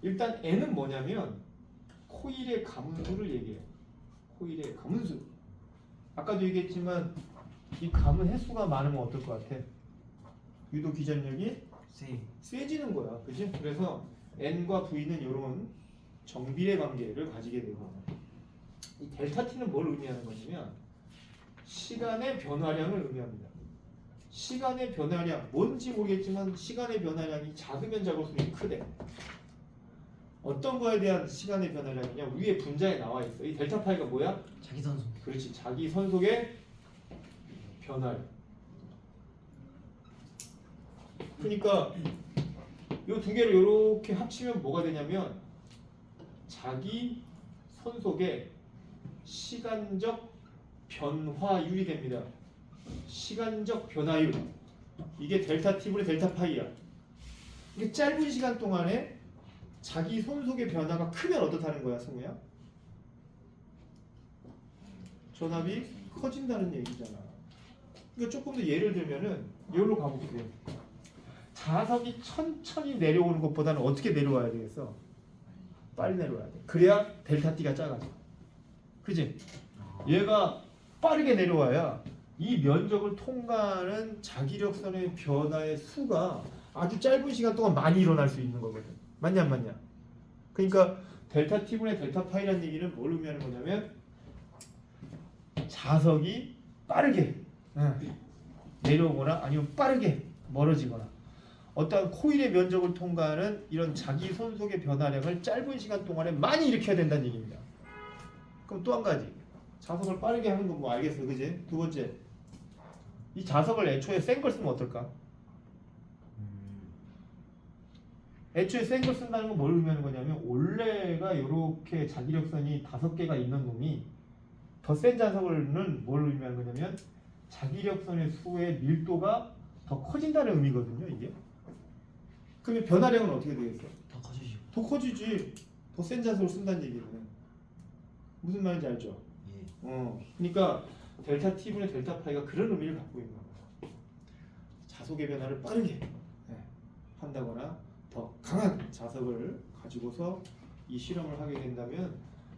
일단 N은 뭐냐면 코일의 가문수를 얘기해요. 코일의 가문수. 아까도 얘기했지만 이 가문 횟수가 많으면 어떨 것 같아? 유도 기전력이 세지는 거야. 그지? 그래서 N과 V는 이런 정비례 관계를 가지게 되고 이 델타 T는 뭘 의미하는 거냐면 시간의 변화량을 의미합니다. 시간의 변화량 뭔지 모르겠지만 시간의 변화량이 작으면 작을수록 크대. 어떤 거에 대한 시간의 변화량이냐? 위에 분자에 나와 있어. 이 델타 파이가 뭐야? 자기 선수. 그렇지. 자기 선속의 변화량. 그러니까 이 두 개를 이렇게 합치면 뭐가 되냐면 자기 선속의 시간적 변화율이 됩니다. 시간적 변화율. 이게 델타 T분의 델타 파이야. 이게 짧은 시간 동안에 자기 손속의 변화가 크면 어떻다는 거야, 승우야? 전압이 커진다는 얘기잖아. 그러니까 조금 더 예를 들면은 여기로 가볼게요. 자석이 천천히 내려오는 것보다는 어떻게 내려와야 되겠어? 빨리 내려와야 돼. 그래야 델타 T가 작아져. 그지? 얘가 빠르게 내려와야 이 면적을 통과하는 자기력선의 변화의 수가 아주 짧은 시간 동안 많이 일어날 수 있는 거거든. 맞냐 안 맞냐? 그러니까 델타 T분의 델타 파이라는 얘기는 뭘 의미하는 거냐면 자석이 빠르게 내려오거나 아니면 빠르게 멀어지거나 어떤 코일의 면적을 통과하는 이런 자기 손속의 변화량을 짧은 시간 동안에 많이 일으켜야 된다는 얘기입니다. 그럼 또 한 가지 자석을 빠르게 하는 건 뭐 알겠어, 그지? 두 번째, 이 자석을 애초에 센 걸 쓰면 어떨까? 애초에 센 걸 쓴다는 건 뭘 의미하는 거냐면 원래가 이렇게 자기력선이 5개가 있는 놈이 더 센 자석은 뭘 의미하는 거냐면 자기력선의 수의 밀도가 더 커진다는 의미거든요, 이게. 그러면 변화량은 어떻게 되겠어? 더 커지죠. 더 커지지. 더 센 자석을 쓴다는 얘기는 무슨 말인지 알죠? 예. 그러니까 델타 T분의 델타 파이가 그런 의미를 갖고 있는 거예요. 자석의 변화를 빠르게 한다거나 더 강한 자석을 가지고서 이 실험을 하게 된다면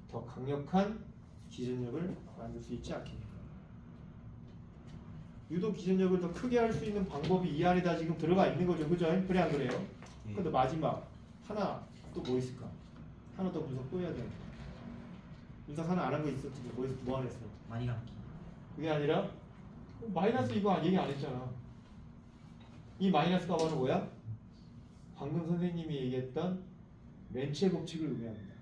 더 강력한 기전력을 만들 수 있지 않겠습니까? 유도 기전력을 더 크게 할 수 있는 방법이 이 안에 다 지금 들어가 있는 거죠, 그죠? 그래 안 그래요? 예. 근데 마지막 하나 또 뭐 있을까? 하나 더 분석 또 해야 돼. 분석 하나 안 한 거 있었지? 뭐 안 했어? 많이 감기. 그게 아니라 마이너스 이거 얘기 안 했잖아. 이 마이너스가 바로 뭐야? 방금 선생님이 얘기했던 렌츠의 법칙을 의미합니다.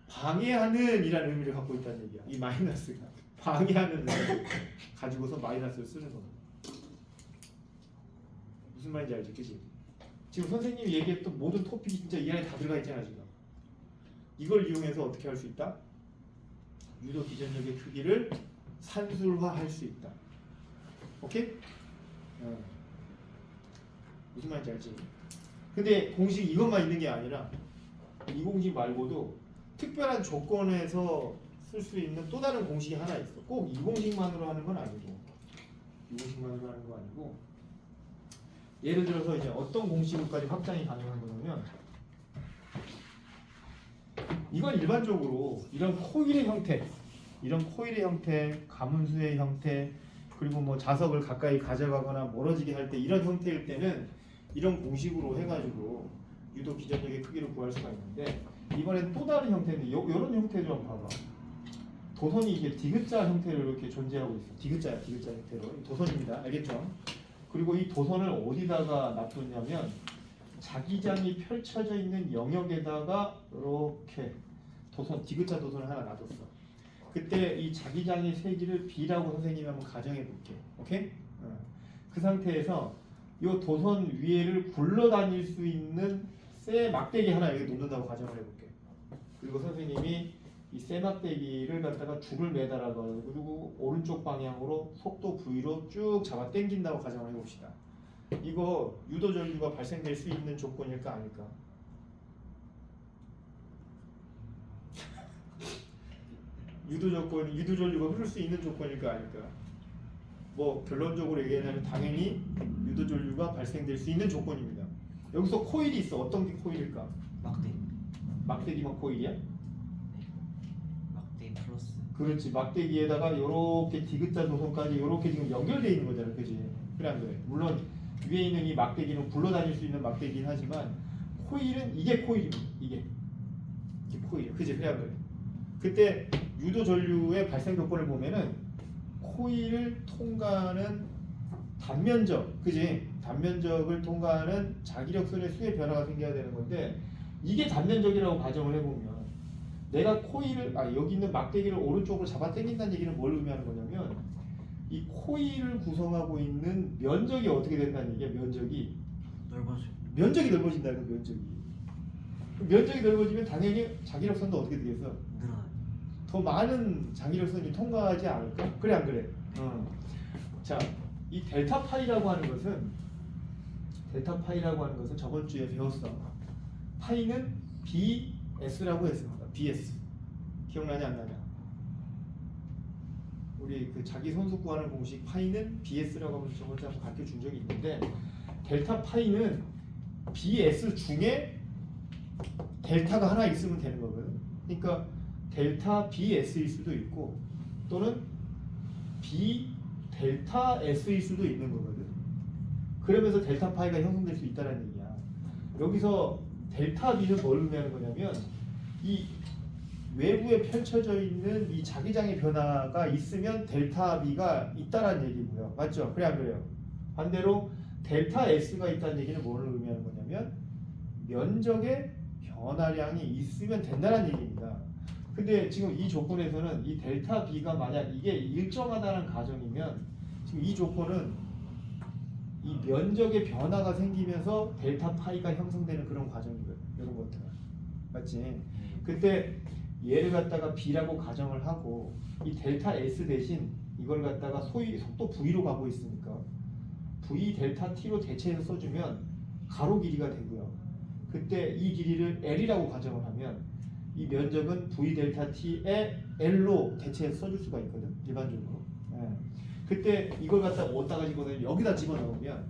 방해하는 이라는 의미를 갖고 있다는 얘기야. 이 마이너스가. 방해하는 을 가지고서 마이너스를 쓰는 겁니다. 무슨 말인지 알지, 그치? 지금 선생님이 얘기했던 모든 토픽이 진짜 이 안에 다 들어가 있잖아 지금. 이걸 이용해서 어떻게 할 수 있다? 유도 기전력의 크기를 산술화할 수 있다. 오케이? 무슨 말인지 알지? 근데 공식 이것만 있는 게 아니라 이 공식 말고도 특별한 조건에서 쓸 수 있는 또 다른 공식이 하나 있어. 꼭 이 공식만으로 하는 건 아니고, 이 공식만으로 하는 거 아니고, 예를 들어서 이제 어떤 공식으로까지 확장이 가능한 거냐면, 이건 일반적으로 이런 코일의 형태, 가문수의 형태, 그리고 뭐 자석을 가까이 가져가거나 멀어지게 할 때 이런 형태일 때는 이런 공식으로 해가지고 유도 기전력의 크기를 구할 수가 있는데, 이번엔 또 다른 형태인데 이런 형태 좀 봐봐. 도선이 이게 디귿자 형태로 이렇게 존재하고 있어. 디귿자 형태로. 도선입니다. 알겠죠? 그리고 이 도선을 어디다가 놔뒀냐면 자기장이 펼쳐져 있는 영역에다가 이렇게 디귿자 도선을 하나 놔뒀어. 그때 이 자기장의 세기를 B라고 선생님이 한번 가정해 볼게. 오케이? 그 상태에서 이 도선 위에를 굴러다닐 수 있는 쇠 막대기 하나 여기 놓는다고 가정을 해볼게. 그리고 선생님이 이 쇠 막대기를 갖다가 줄을 매달아가지고 그리고 오른쪽 방향으로 속도 V로 쭉 잡아 당긴다고 가정을 해봅시다. 이거 유도 전류가 발생될 수 있는 조건일까 아닐까? 유도 전류가 흐를 수 있는 조건일까 아닐까? 뭐 결론적으로 얘기하면 당연히 유도 전류가 발생될 수 있는 조건입니다. 여기서 코일이 있어. 어떤 게 코일일까? 막대기만 코일이야? 막대 플러스. 그렇지. 막대기에다가 요렇게 디귿자 도선까지 요렇게 지금 연결되어 있는 거잖아. 그지? 그래 안 그래? 물론 위에 있는 이 막대기는 굴러다닐 수 있는 막대기긴 하지만 코일은 이게 코일입니다. 이게 코일이야. 그지? 그래 안 그래? 그때 유도 전류의 발생 조건을 보면은 코일을 통과하는 단면적, 그지? 단면적을 통과하는 자기력선의 수의 변화가 생겨야 되는 건데 이게 단면적이라고 가정을 해보면 내가 코일을 여기 있는 막대기를 오른쪽으로 잡아 당긴다는 얘기는 뭘 의미하는 거냐면 이 코일을 구성하고 있는 면적이 어떻게 된다는 얘기야. 면적이 넓어진다는 거. 면적이 넓어지면 당연히 자기력선도 어떻게 되겠어? 더 많은 자기력선이 통과하지 않을까? 그래 안 그래? 자, 이 델타 파이라고 하는 것은 저번 주에 배웠어. 파이는 BS라고 했습니다. BS 기억나냐 안 나냐? 우리 그 자기 손수 구하는 공식 파이는 BS라고 하면서 저번 주에 한번 가르쳐 준 적이 있는데 델타 파이는 BS 중에 델타가 하나 있으면 되는 거거든. 그러니까 델타 BS일 수도 있고 또는 B 델타 S일 수도 있는 거거든. 그러면서 델타 파이가 형성될 수 있다는 얘기야. 여기서 델타 B는 뭘 의미하는 거냐면 이 외부에 펼쳐져 있는 이 자기장의 변화가 있으면 델타 B가 있다라는 얘기고요. 맞죠? 그래 안 그래요? 반대로 델타 S가 있다는 얘기는 뭘 의미하는 거냐면 면적의 변화량이 있으면 된다는 얘기입니다. 근데 지금 이 조건에서는 이 델타 B가 만약 이게 일정하다는 가정이면 지금 이 조건은 이 면적의 변화가 생기면서 델타 파이가 형성되는 그런 과정이거든. 이런 것들은 맞지? 그때 얘를 갖다가 B라고 가정을 하고 이 델타 S 대신 이걸 갖다가 소위 속도 V로 가고 있으니까 V 델타 T로 대체해서 써주면 가로 길이가 되고요. 그때 이 길이를 L이라고 가정을 하면 이 면적은 V 델타 T에 L로 대체해서 써줄 수가 있거든. 일반적으로. 그때 이걸 갖다 어디다가 집어넣으면 여기다 집어넣으면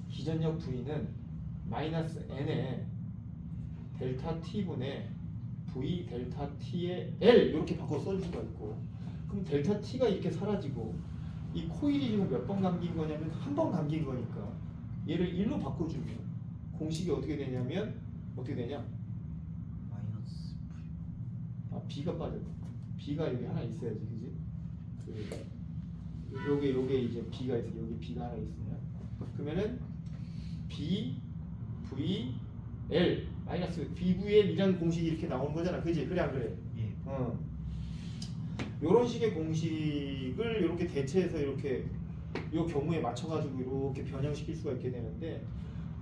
기전력 V는 마이너스 N에 델타 T분의 V 델타 T의 L 이렇게 바꿔 써줄 수가 있고 그럼 델타 T가 이렇게 사라지고 이 코일이 지금 몇 번 감긴 거냐면 한 번 감긴 거니까 얘를 1로 바꿔주면 공식이 어떻게 되냐면 어떻게 되냐? B가 빠져. B가 여기 하나 있어야지, 그지? 요게 이제 B가 있어. 여기 B가 하나 있으면 그러면은 B V L 마이너스 BVL이라는 공식이 이렇게 나오는 거잖아, 그지? 그래 안 그래? 예. 이런 식의 공식을 이렇게 대체해서 이렇게 이 경우에 맞춰가지고 이렇게 변형시킬 수가 있게 되는데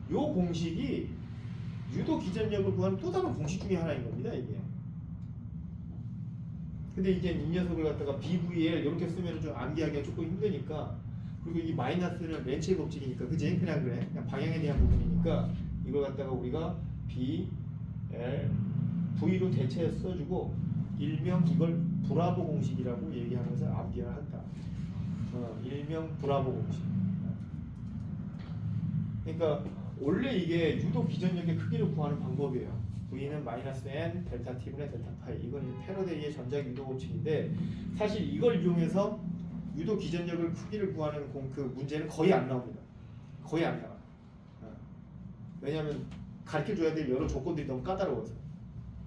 이 공식이 유도 기전력을 구하는 또 다른 공식 중에 하나인 겁니다 이게. 근데 이제 이 녀석을 갖다가 BVL 이렇게 쓰면 좀 암기하기가 조금 힘드니까 그리고 이 마이너스는 렌치의 법칙이니까 그지? 그냥 그래 그냥 방향에 대한 부분이니까 이걸 갖다가 우리가 B, L, V로 대체해서 써주고 일명 이걸 브라보 공식이라고 얘기하면서 암기를 한다. 일명 브라보 공식. 그러니까 원래 이게 유도 기전력의 크기를 구하는 방법이에요. V는 마이너스 n 델타 t분의 델타 파이. 이건 이제 패러데이의 전작 유도 법칙인데 사실 이걸 이용해서 유도 기전력을 크기를 구하는 그 문제는 거의 안 나옵니다. 거의 안 나와. 왜냐하면 가르쳐 줘야 될 여러 조건들이 너무 까다로워서.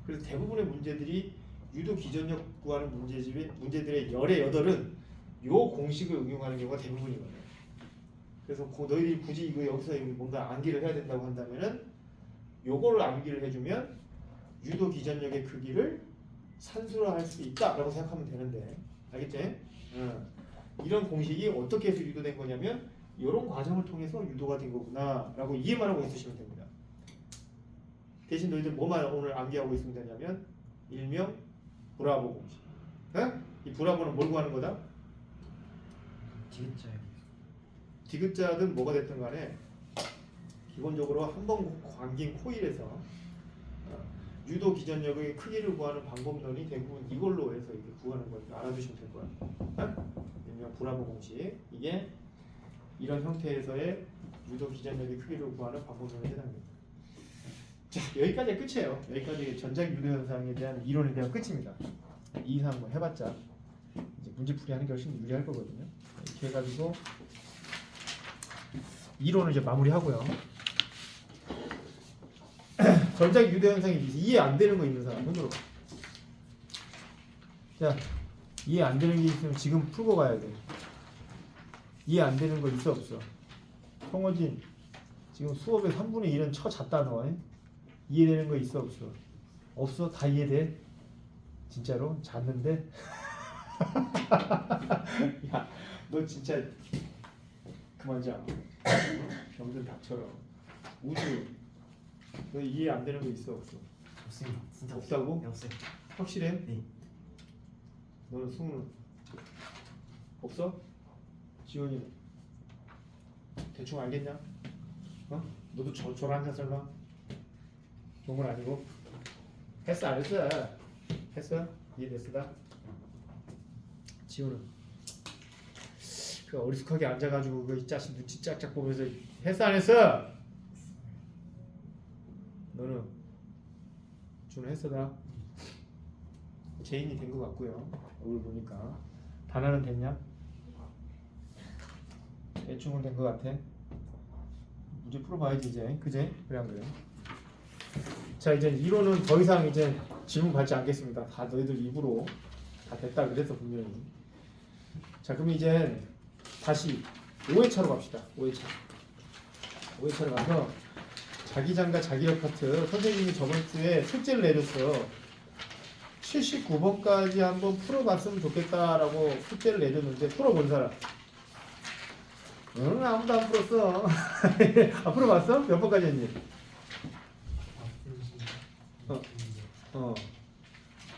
그래서 대부분의 문제들이 유도 기전력 구하는 문제들의 열의 8은 요 공식을 응용하는 경우가 대부분이거든요. 그래서 너희들이 굳이 이거 여기서 뭔가 암기를 해야 된다고 한다면은 요거를 암기를 해주면 유도 기전력의 크기를 산술화할 수 있다라고 생각하면 되는데 알겠지? 이런 공식이 어떻게 해서 유도된 거냐면 이런 과정을 통해서 유도가 된 거구나라고 이해만 하고 있으시면 됩니다. 대신 너희들 뭐만 오늘 암기하고 있으면 되냐면 일명 브라보 공식. 이 브라보는 뭘 구하는 거다? 디귿자예요. 디귿자든 뭐가 됐든 간에 기본적으로 한 번 감긴 코일에서 유도 기전력의 크기를 구하는 방법론이 대부분 이걸로 해서 이렇게 구하는 거니까 알아두시면 될 거야. 일명 브라보 공식. 이게 이런 형태에서의 유도 기전력의 크기를 구하는 방법론에 해당됩니다. 자, 여기까지 끝이에요. 여기까지 전작 유도 현상에 대한 이론에 대한 끝입니다. 이 이상 뭐 해봤자 이제 문제풀이 하는 게 훨씬 유리할 거거든요. 이렇게 해가지고 이론을 이제 마무리하고요. 전작 유도 현상이 이해 안 되는 거 있는 사람 손으로. 자, 이해 안 되는 게 있으면 지금 풀고 가야 돼. 이해 안 되는 거 있어 없어? 성호진 지금 수업의 3분의 1은 잤다 너. 이해되는 거 있어 없어? 없어? 다 이해돼? 진짜로? 잤는데? 야, 너 진짜 그만 자. 병들 닥쳐라. 우주 너 이해 안 되는 거 있어 없어? 없습니다. 진짜 없다고? 네, 없어요. 확실해? 네. 너는 승우 없어? 지원이 대충 알겠냐? 너도 저랑 한잔 설마? 좋은 건 아니고 했어 안 했어? 했어? 이해됐어? 지호는 그 어리숙하게 앉아가지고 그 자식 눈치 짝짝 보면서 했어 안 했어? 너는 준호 했어 다? 제인이 된 것 같고요. 얼굴 보니까 단아는 됐냐? 대충은 된 것 같아. 문제 풀어봐야지 이제 그제? 그래 안 그래? 자 이제 이론은 더 이상 이제 질문 받지 않겠습니다. 다 너희들 입으로 다 됐다 그랬어 분명히. 자 그럼 이제 다시 5회차로 갑시다. 5회차로 가서 자기장과 자기력 파트 선생님이 저번 주에 숙제를 내줬어. 79번까지 한번 풀어봤으면 좋겠다라고 숙제를 내줬는데 풀어본 사람? 응 아무도 안 풀었어. 아 풀어봤어? 몇 번까지 했니?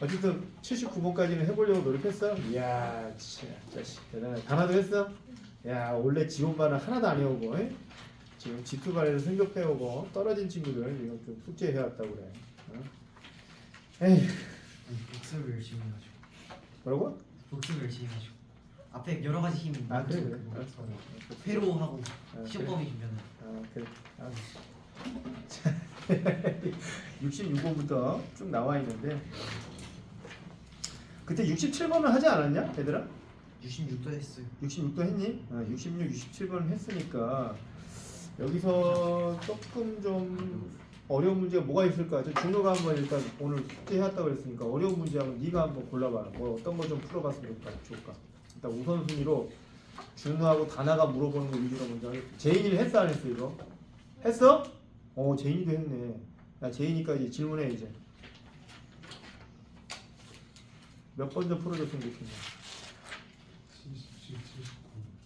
어쨌든 79번까지는 해보려고 노력했어? 이야 진짜 자식 대단해. 단아도 했어? 야 원래 지원반은 하나도 안 해오고 지금 G2반에서 승급해오고 떨어진 친구들 이거 좀 숙제해왔다고 그래. 에이 복습을 열심히 해가지고. 뭐라고? 복습을 열심히 해가지고. 앞에 여러 가지 힘이. 아 그래 그래 알았어. 회로하고 아, 시험 범위 준비하는. 아 그래. 66번부터 쭉 나와 있는데 그때 67번을 하지 않았냐 얘들아? 66도 했어요. 66도 했니? 66, 67번을 했으니까 여기서 조금 좀 어려운 문제가 뭐가 있을까? 준호가 한번 일단 오늘 숙제해왔다고 그랬으니까 어려운 문제 한번 네가 한번 골라봐. 뭐 어떤 거 좀 풀어봤으면 좋을까? 일단 우선순위로 준호하고 다나가 물어보는 거 위주로 먼저 하겠습니다. 제인이는 했어 안 했어 이거? 했어? 제인이도 했네. 야 제인이까지 질문해 이제. 몇 번 더 풀어줬으면 좋겠냐.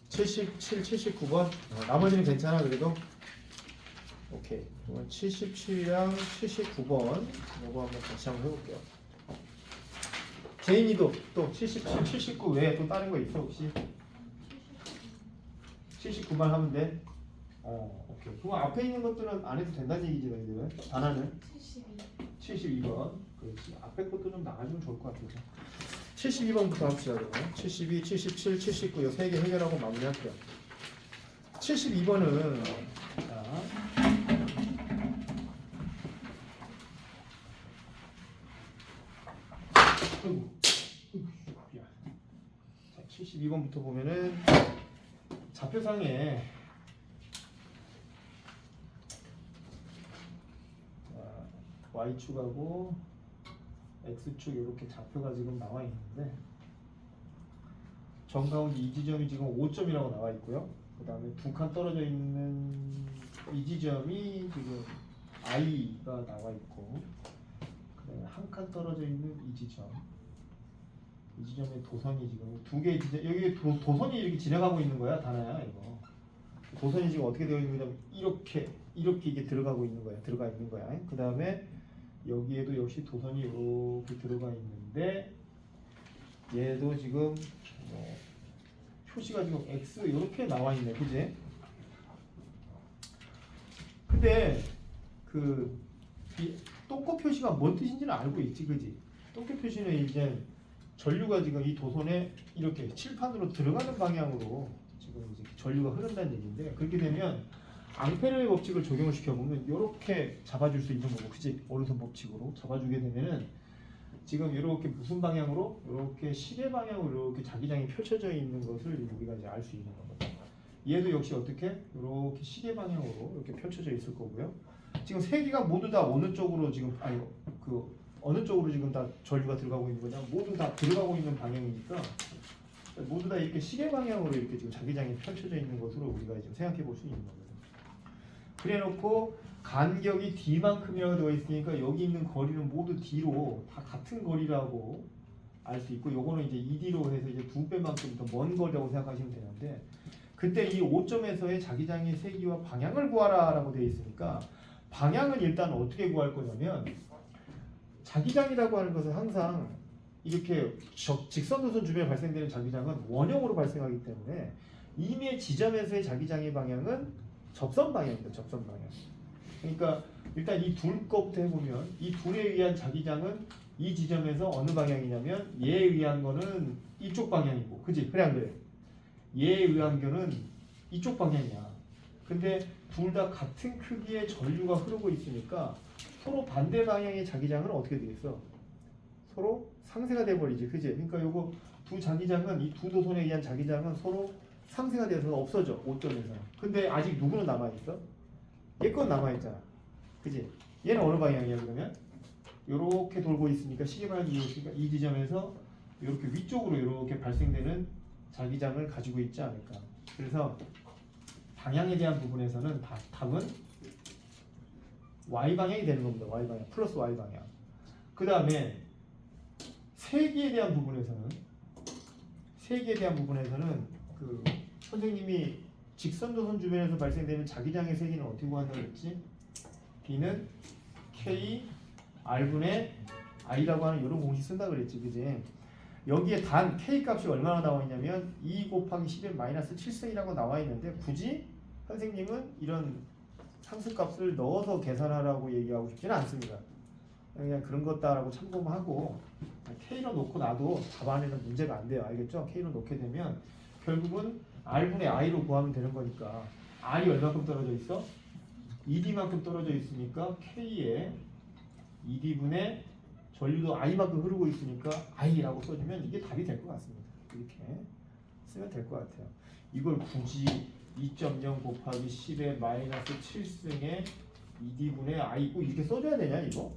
77, 79번. 나머지는 괜찮아 그래도. 오케이. 이건 77랑 79번. 이거 한번 다시 한번 해볼게요. 제인이도 또 77, 79 외에 또 다른 거 있어 혹시? 79만 하면 돼. 오케이. 그럼 앞에 있는 것들은 안 해도 된다는 얘기지 너희들은. 단하는 72. 72번. 그렇지. 앞에 것도 좀 나가주면 좋을 것 같아서. 72번부터 합시다. 그러면 72, 77, 79 이 세 개 해결하고 마무리할게요. 72번은 자, 아이고, 미안. 자, 72번부터 보면은 좌표상에 y축하고 x축 이렇게 좌표가 지금 나와 있는데 정가운데 이 지점이 지금 5점이라고 나와 있고요. 그 다음에 두 칸 떨어져 있는 이 지점이 지금 i가 나와 있고 그 다음에 한 칸 떨어져 있는 이 지점의 도선이 지금 두 개의 지점 여기 도선이 이렇게 지나가고 있는 거야 다나야 이거. 도선이 지금 어떻게 되어 있는 거냐면 이렇게 이게 들어가고 있는 거야. 들어가 있는 거야. 그 다음에 여기에도 역시 도선이 이렇게 들어가 있는데 얘도 지금 표시가 지금 X 이렇게 나와 있네, 그지? 근데 이 똥꼬 표시가 뭔 뜻인지는 알고 있지, 그지? 똥꼬 표시는 이제 전류가 지금 이 도선에 이렇게 칠판으로 들어가는 방향으로 지금 이제 전류가 흐른다는 얘기인데 그렇게 되면 앙페르의 법칙을 적용을 시켜보면 이렇게 잡아줄 수 있는 거고, 그치? 오른손 법칙으로 잡아주게 되면은 지금 이렇게 무슨 방향으로? 이렇게 시계 방향으로 이렇게 자기장이 펼쳐져 있는 것을 우리가 이제 알 수 있는 거거든. 얘도 역시 어떻게? 이렇게 시계 방향으로 이렇게 펼쳐져 있을 거고요. 지금 세 개가 모두 다 어느 쪽으로 지금 어느 쪽으로 지금 다 전류가 들어가고 있는 거냐? 모두 다 들어가고 있는 방향이니까 모두 다 이렇게 시계 방향으로 이렇게 지금 자기장이 펼쳐져 있는 것으로 우리가 지금 생각해 볼 수 있는 거거든. 그래놓고 간격이 D만큼이라고 되어 있으니까 여기 있는 거리는 모두 D로 다 같은 거리라고 알 수 있고 요거는 이제 ED로 해서 이제 2배만큼 더 먼 거리라고 생각하시면 되는데 그때 이 5점에서의 자기장의 세기와 방향을 구하라 라고 되어 있으니까 방향은 일단 어떻게 구할 거냐면 자기장이라고 하는 것은 항상 이렇게 직선도선 주변에 발생되는 자기장은 원형으로 발생하기 때문에 이미의 지점에서의 자기장의 방향은 접선 방향입니다. 접선 방향. 그러니까 일단 이 둘 거부터 해보면 이 둘에 의한 자기장은 이 지점에서 어느 방향이냐면 얘에 의한 거는 이쪽 방향이고, 그지? 그래 안 그래? 얘에 의한 거는 이쪽 방향이야. 근데 둘 다 같은 크기의 전류가 흐르고 있으니까 서로 반대 방향의 자기장은 어떻게 되겠어? 서로 상쇄가 돼버리지, 그지? 그러니까 요거 두 자기장은 이 두 도선에 의한 자기장은 서로 상쇄가 돼서 없어져 5점에서. 근데 아직 누구는 남아있어? 얘 건 남아있잖아, 그지? 얘는 어느 방향이야 그러면? 요렇게 돌고 있으니까 시계 방향이 있으니까 이 지점에서 이렇게 위쪽으로 이렇게 발생되는 자기장을 가지고 있지 않을까. 그래서 방향에 대한 부분에서는 답은 Y 방향이 되는 겁니다. Y 방향 플러스 Y 방향. 그 다음에 세기에 대한 부분에서는 그 선생님이 직선도선 주변에서 발생되는 자기장의 세기는 어떻게 구한다고 했지? B는 K R분의 I라고 하는 이런 공식 쓴다 그랬지, 그지? 여기에 단 K 값이 얼마나 나와 있냐면 2 곱하기 10의 마이너스 7승이라고 나와 있는데 굳이 선생님은 이런 상수값을 넣어서 계산하라고 얘기하고 싶지는 않습니다. 그냥 그런 것다라고 참고만 하고 K로 놓고 놔도 답안에는 문제가 안 돼요. 알겠죠? K로 놓게 되면 결국은 R분의 I로 구하면 되는 거니까 R이 얼마큼 떨어져 있어? ED만큼 떨어져 있으니까 K에 ED분의 전류도 I만큼 흐르고 있으니까 I라고 써주면 이게 답이 될 것 같습니다. 이렇게 쓰면 될 것 같아요. 이걸 굳이 2.0 곱하기 10의 마이너스 7승의 ED분의 I고 이렇게 써줘야 되냐 이거?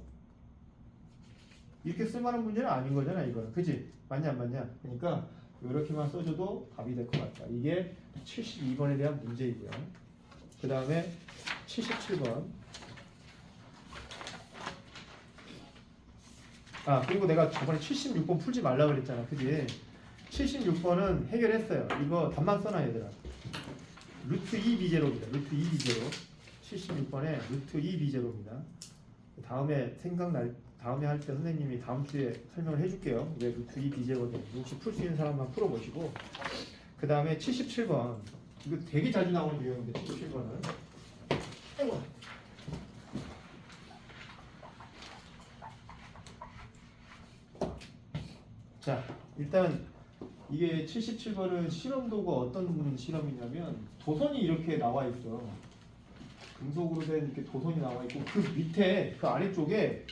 이렇게 쓸만한 문제는 아닌 거잖아 이거는, 그치? 맞냐 안 맞냐? 그러니까 이렇게만 써줘도 답이 될 것 같다. 이게 72번에 대한 문제이고요. 그 다음에 77번 아 그리고 내가 저번에 76번 풀지 말라 그랬잖아, 그지? 76번은 해결했어요. 이거 답만 써놔 얘들아. 루트 2b제로입니다. 루트 2b제로. 76번에 루트 2b제로입니다. 다음에 할 때 선생님이 다음 주에 설명을 해줄게요. 왜 루트 2b제로인지 혹시 풀 수 있는 사람만 풀어보시고. 그 다음에 77번. 이거 되게 자주 나오는 유형인데 77번은. 아이고. 자, 일단 이게 77번은 실험 도구가 어떤 실험이냐면 도선이 이렇게 나와 있어. 금속으로 된 이렇게 도선이 나와 있고 그 밑에 그 아래쪽에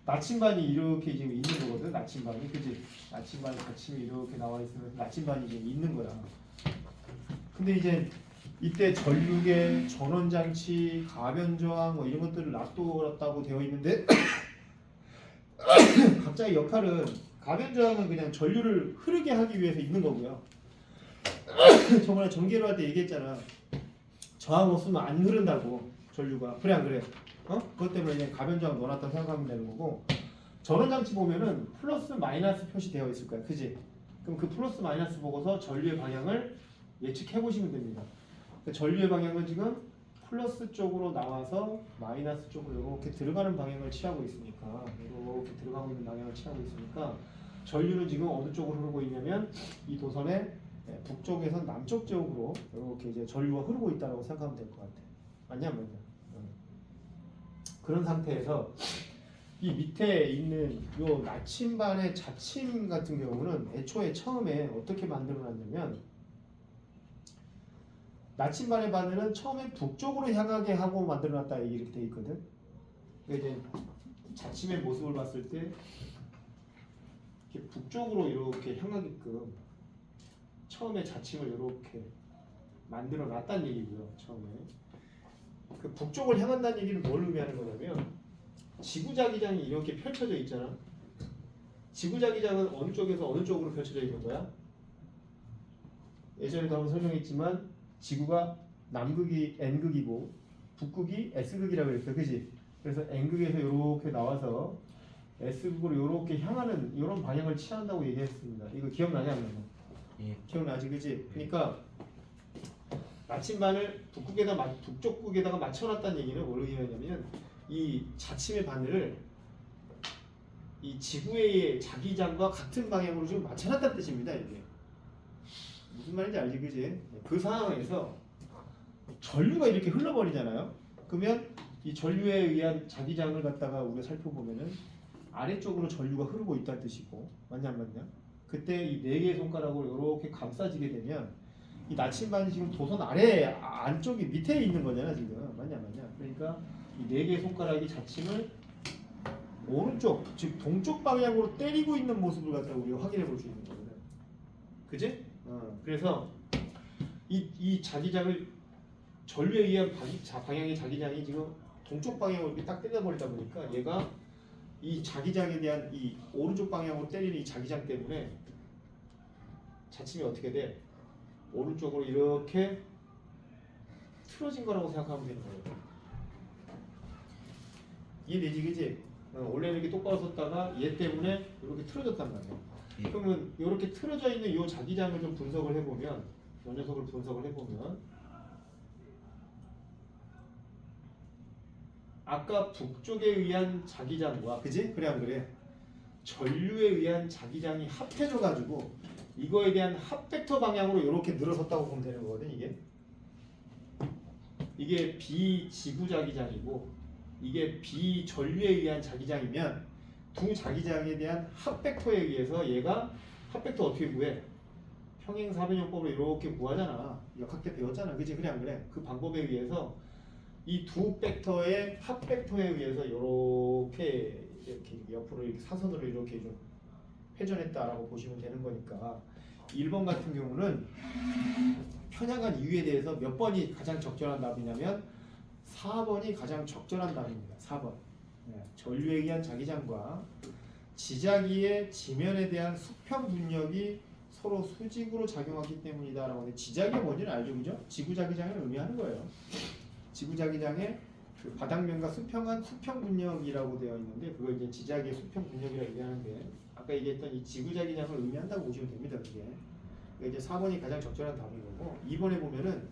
나침반이 이렇게 지금 있는 거거든. 나침반이, 그지? 나침반 받침이 이렇게 나와 있으면 나침반이 지금 있는 거야. 근데 이제 이때 전류계, 전원장치, 가변저항 뭐 이런 것들을 놔뒀다고 되어 있는데 각자의 역할은 가변저항은 그냥 전류를 흐르게 하기 위해서 있는 거고요. 저번에 전기로 할 때 얘기했잖아. 저항 없으면 안 흐른다고 전류가. 그래 안 그래? 그것 때문에 그냥 가변저항 넣어놨다 생각하면 되는 거고. 전원장치 보면은 플러스 마이너스 표시되어 있을 거야, 그지? 그럼 그 플러스 마이너스 보고서 전류의 방향을 예측해 보시면 됩니다. 그러니까 전류의 방향은 지금 플러스 쪽으로 나와서 마이너스 쪽으로 이렇게 들어가는 방향을 취하고 있으니까, 이렇게 들어가고 있는 방향을 취하고 있으니까 전류는 지금 어느 쪽으로 흐르고 있냐면 이 도선의 북쪽에서 남쪽 쪽으로 이렇게 이제 전류가 흐르고 있다고 생각하면 될 것 같아. 맞냐, 맞냐? 그런 상태에서 이 밑에 있는 요 나침반의 자침 같은 경우는 애초에 처음에 어떻게 만들어놨냐면 나침반의 바늘은 처음에 북쪽으로 향하게 하고 만들어놨다 이렇게 돼 있거든. 그러니까 이제 자침의 모습을 봤을 때 이렇게 북쪽으로 이렇게 향하게끔 처음에 자침을 이렇게 만들어놨다는 얘기고요. 처음에 그 북쪽을 향한다는 얘기는 뭘 의미하는 거냐면 지구자기장이 이렇게 펼쳐져 있잖아. 지구자기장은 어느 쪽에서 어느 쪽으로 펼쳐져 있는 거야? 예전에도 한번 설명했지만 지구가 남극이 N극이고 북극이 S극이라고 그랬어, 그지? 그래서 N극에서 이렇게 나와서 S극으로 이렇게 향하는 이런 방향을 취한다고 얘기했습니다. 이거 기억나냐 안 나냐? 예. 기억나지, 그지? 그러니까 나침반을 북쪽극에다가 맞춰놨다는 얘기는 뭘 의미하냐면 이 자침의 바늘을 이 지구의 자기장과 같은 방향으로 지금 맞춰놨다는 뜻입니다. 이게 무슨 말인지 알지, 그지? 그 상황에서 전류가 이렇게 흘러버리잖아요. 그러면 이 전류에 의한 자기장을 갖다가 우리가 살펴보면은 아래쪽으로 전류가 흐르고 있다는 뜻이고, 맞냐 안 맞냐? 그때 이 네 개의 손가락으로 이렇게 감싸지게 되면 이 나침반이 지금 도선 아래 안쪽이 밑에 있는 거잖아 지금. 맞냐 안 맞냐? 그러니까 이 네 개의 손가락이 자침을 오른쪽, 즉 동쪽 방향으로 때리고 있는 모습을 갖다 우리가 확인해 볼 수 있는 거거든. 그지? 그래서 이 자기장을 전류에 의한 방향의 자기장이 지금 동쪽 방향으로 이렇게 딱 때려버리다 보니까 얘가 이 자기장에 대한 이 오른쪽 방향으로 때리는 이 자기장 때문에 자침이 어떻게 돼? 오른쪽으로 이렇게 틀어진 거라고 생각하면 되는 거예요. 이해되지, 그지? 원래는 이렇게 똑바로 섰다가 얘 때문에 이렇게 틀어졌단 말이야. 예. 그러면 이렇게 틀어져 있는 이 자기장을 좀 분석을 해보면, 이 녀석을 분석을 해보면, 아까 북쪽에 의한 자기장과, 그지? 그래 안 그래? 전류에 의한 자기장이 합해져 가지고 이거에 대한 합벡터 방향으로 이렇게 늘어섰다고 보면 되는 거거든. 이게 비지구 자기장이고 이게 비전류에 의한 자기장이면 두 자기장에 대한 합벡터에 의해서 얘가 합벡터 어떻게 구해? 평행사변형법으로 이렇게 구하잖아. 역학때 배웠잖아, 그지? 그래 안 그래? 그 방법에 의해서 이 두 벡터의 합벡터에 의해서 이렇게 옆으로 이렇게 사선으로 이렇게 좀 회전했다라고 보시면 되는 거니까 1번 같은 경우는 편향한 이유에 대해서 몇 번이 가장 적절한 답이냐면 4번이 가장 적절한 답입니다. 4번. 전류에 의한 자기장과 지자기의 지면에 대한 수평 분력이 서로 수직으로 작용하기 때문이다라고 하는데 지자기가 뭔지는 알죠, 그죠? 지구자기장을 의미하는 거예요. 지구자기장의 그 바닥면과 수평한 수평 분력이라고 되어 있는데 그걸 이제 지자기의 수평 분력이라고 얘기하는데 아까 얘기했던 이 지구자기장을 의미한다고 보시면 됩니다. 그게 그러니까 이제 4번이 가장 적절한 답인 거고 2번에 보면은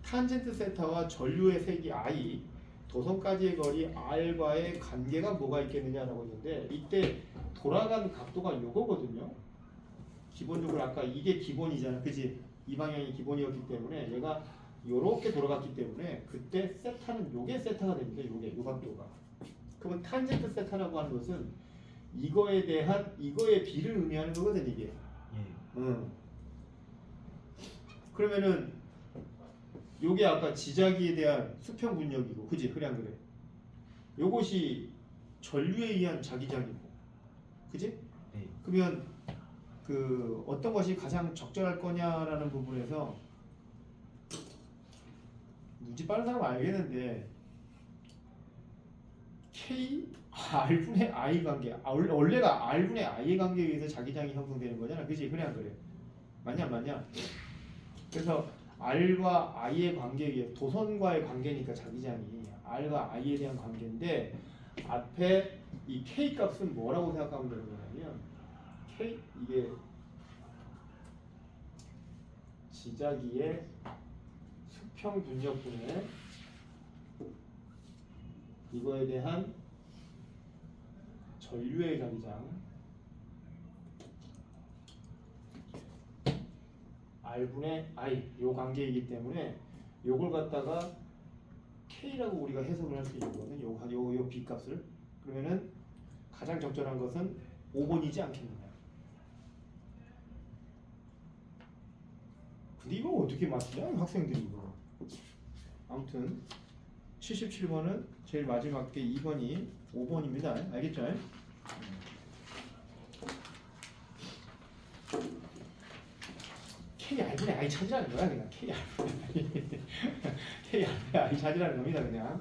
탄젠트 세타와 전류의 색이 I 도선까지의 거리 R과의 관계가 뭐가 있겠느냐라고 했는데 이때 돌아간 각도가 요거거든요. 기본적으로 아까 이게 기본이잖아, 그지? 이 방향이 기본이었기 때문에 얘가 요렇게 돌아갔기 때문에 그때 세타는 요게 세타가 됩니다. 요게 요 각도가. 그러면 탄젠트 세타라고 하는 것은 이거에 대한 이거의 비를 의미하는 거거든 이게. 예. 그러면은 요게 아까 지자기에 대한 수평 분력이고, 그지? 흐량 그래. 요것이 전류에 의한 자기장이고, 그지? 네. 그러면 그 어떤 것이 가장 적절할 거냐라는 부분에서 문제 빠른 사람 알겠는데 K R분의 I 관계 원래가 R분의 I의 관계에 의해서 자기장이 형성되는 거잖아, 그지? 그냥 그래. 맞냐 안 맞냐? 그래서 R과 I의 관계에 의해 도선과의 관계니까 자기장이 R과 I에 대한 관계인데 앞에 이 K 값은 뭐라고 생각하면 되는 거냐면 K 이게 지자기의 수평 분력분의 이거에 대한 전류의 자기장 R분의 I 요 관계이기 때문에 요걸 갖다가 K라고 우리가 해석을 할 수 있는 거거든. 요 B 값을. 그러면은 가장 적절한 것은 5번이지 않겠느냐. 근데 이거 어떻게 맞추냐 학생들이 이거. 아무튼 77번은 제일 마지막 게 2번이 5번입니다. 알겠죠? K R분의 I 찾으라는 거야 그냥. K R분의 K R분의 I 찾으라는 겁니다 그냥.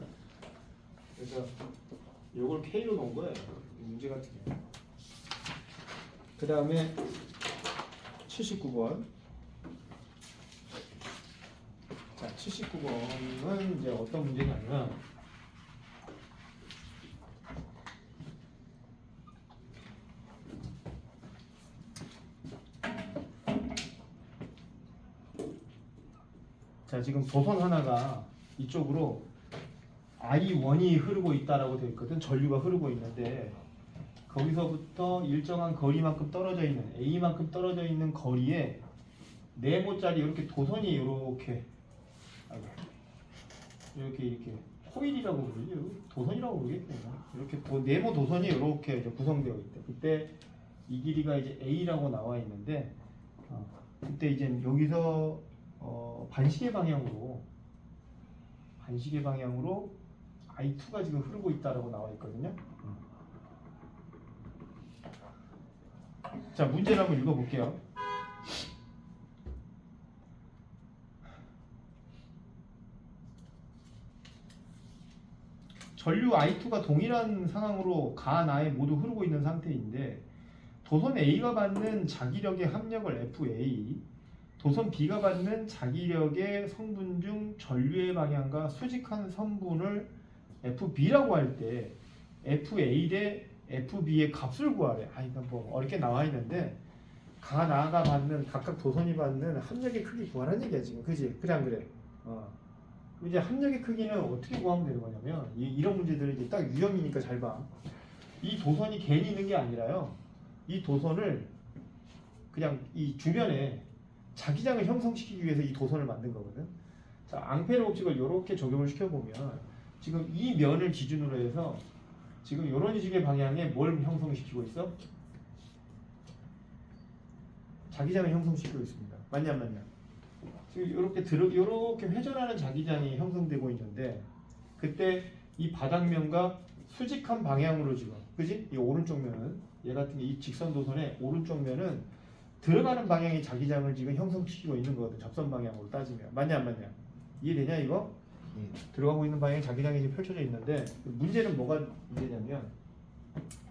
그래서 요걸 K로 놓은 거예요. 문제 같은 게. 그 다음에 79번. 자, 79번은 이제 어떤 문제냐면 자, 지금 도선 하나가 이쪽으로 I1이 흐르고 있다라고 되어 있거든. 전류가 흐르고 있는데 거기서부터 일정한 거리만큼 떨어져 있는 A만큼 떨어져 있는 거리에 네모짜리 이렇게 도선이 이렇게 이렇게 코일이라고 부르죠. 도선이라고 부르겠네요. 이렇게 네모 도선이 이렇게 이제 구성되어 있대. 그때 이 길이가 이제 A라고 나와 있는데 그때 이제 여기서 반시계 방향으로 I2가 지금 흐르고 있다라고 나와 있거든요. 자, 문제를 한번 읽어볼게요. 전류 I2가 동일한 상황으로 가 나에 모두 흐르고 있는 상태인데 도선 A가 받는 자기력의 합력을 FA, 도선 B가 받는 자기력의 성분 중 전류의 방향과 수직한 선분을 FB라고 할 때 FA 대 FB의 값을 구하래. 이건 뭐 어렵게 나와 있는데 가 나가 받는 각각 도선이 받는 합력의 크기 구하라는 얘기야 지금, 그지? 그래 안 그래? 이제 합력의 크기는 어떻게 구하면 되는 거냐면 이런 문제들은 이제 딱 유형이니까 잘 봐. 이 도선이 괜히 있는 게 아니라요. 이 도선을 그냥 이 주변에 자기장을 형성시키기 위해서 이 도선을 만든 거거든. 자, 앙페르 법칙을 이렇게 적용을 시켜보면 지금 이 면을 기준으로 해서 지금 이런 식의 방향에 뭘 형성시키고 있어? 자기장을 형성시키고 있습니다. 맞냐 안 맞냐? 지금 이렇게 회전하는 자기장이 형성되고 있는데 그때 이 바닥면과 수직한 방향으로 지금, 그지? 이 오른쪽 면은 얘 같은 게 이 직선 도선의 오른쪽 면은 들어가는 방향의 자기장을 지금 형성시키고 있는 거거든. 접선 방향으로 따지면. 맞냐 안 맞냐? 이해되냐 이거? 들어가고 있는 방향의 자기장이 지금 펼쳐져 있는데 문제는 뭐가 문제냐면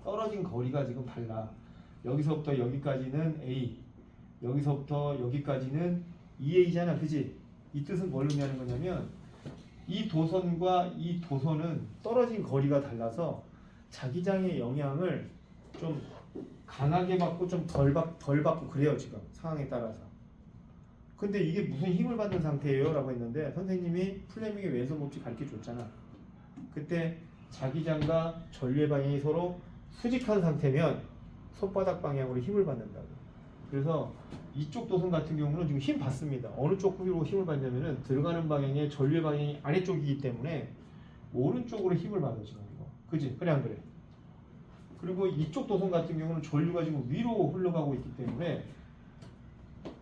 떨어진 거리가 지금 달라. 여기서부터 여기까지는 A, 여기서부터 여기까지는 2A잖아, 그지? 이 뜻은 뭘 의미하는 거냐면 이 도선과 이 도선은 떨어진 거리가 달라서 자기장의 영향을 좀 강하게 받고 좀 덜 받고 그래요 지금 상황에 따라서. 근데 이게 무슨 힘을 받는 상태예요? 라고 했는데 선생님이 플레밍의 왼손 법칙 가르쳐 줬잖아. 그때 자기장과 전류의 방향이 서로 수직한 상태면 손바닥 방향으로 힘을 받는다고. 그래서 이쪽 도선 같은 경우는 지금 힘 받습니다. 어느 쪽으로 힘을 받냐면은 들어가는 방향의 전류의 방향이 아래쪽이기 때문에 오른쪽으로 힘을 받아 지금 이거. 그지? 그래 안 그래? 그리고 이쪽 도선 같은 경우는 전류가 지금 위로 흘러가고 있기 때문에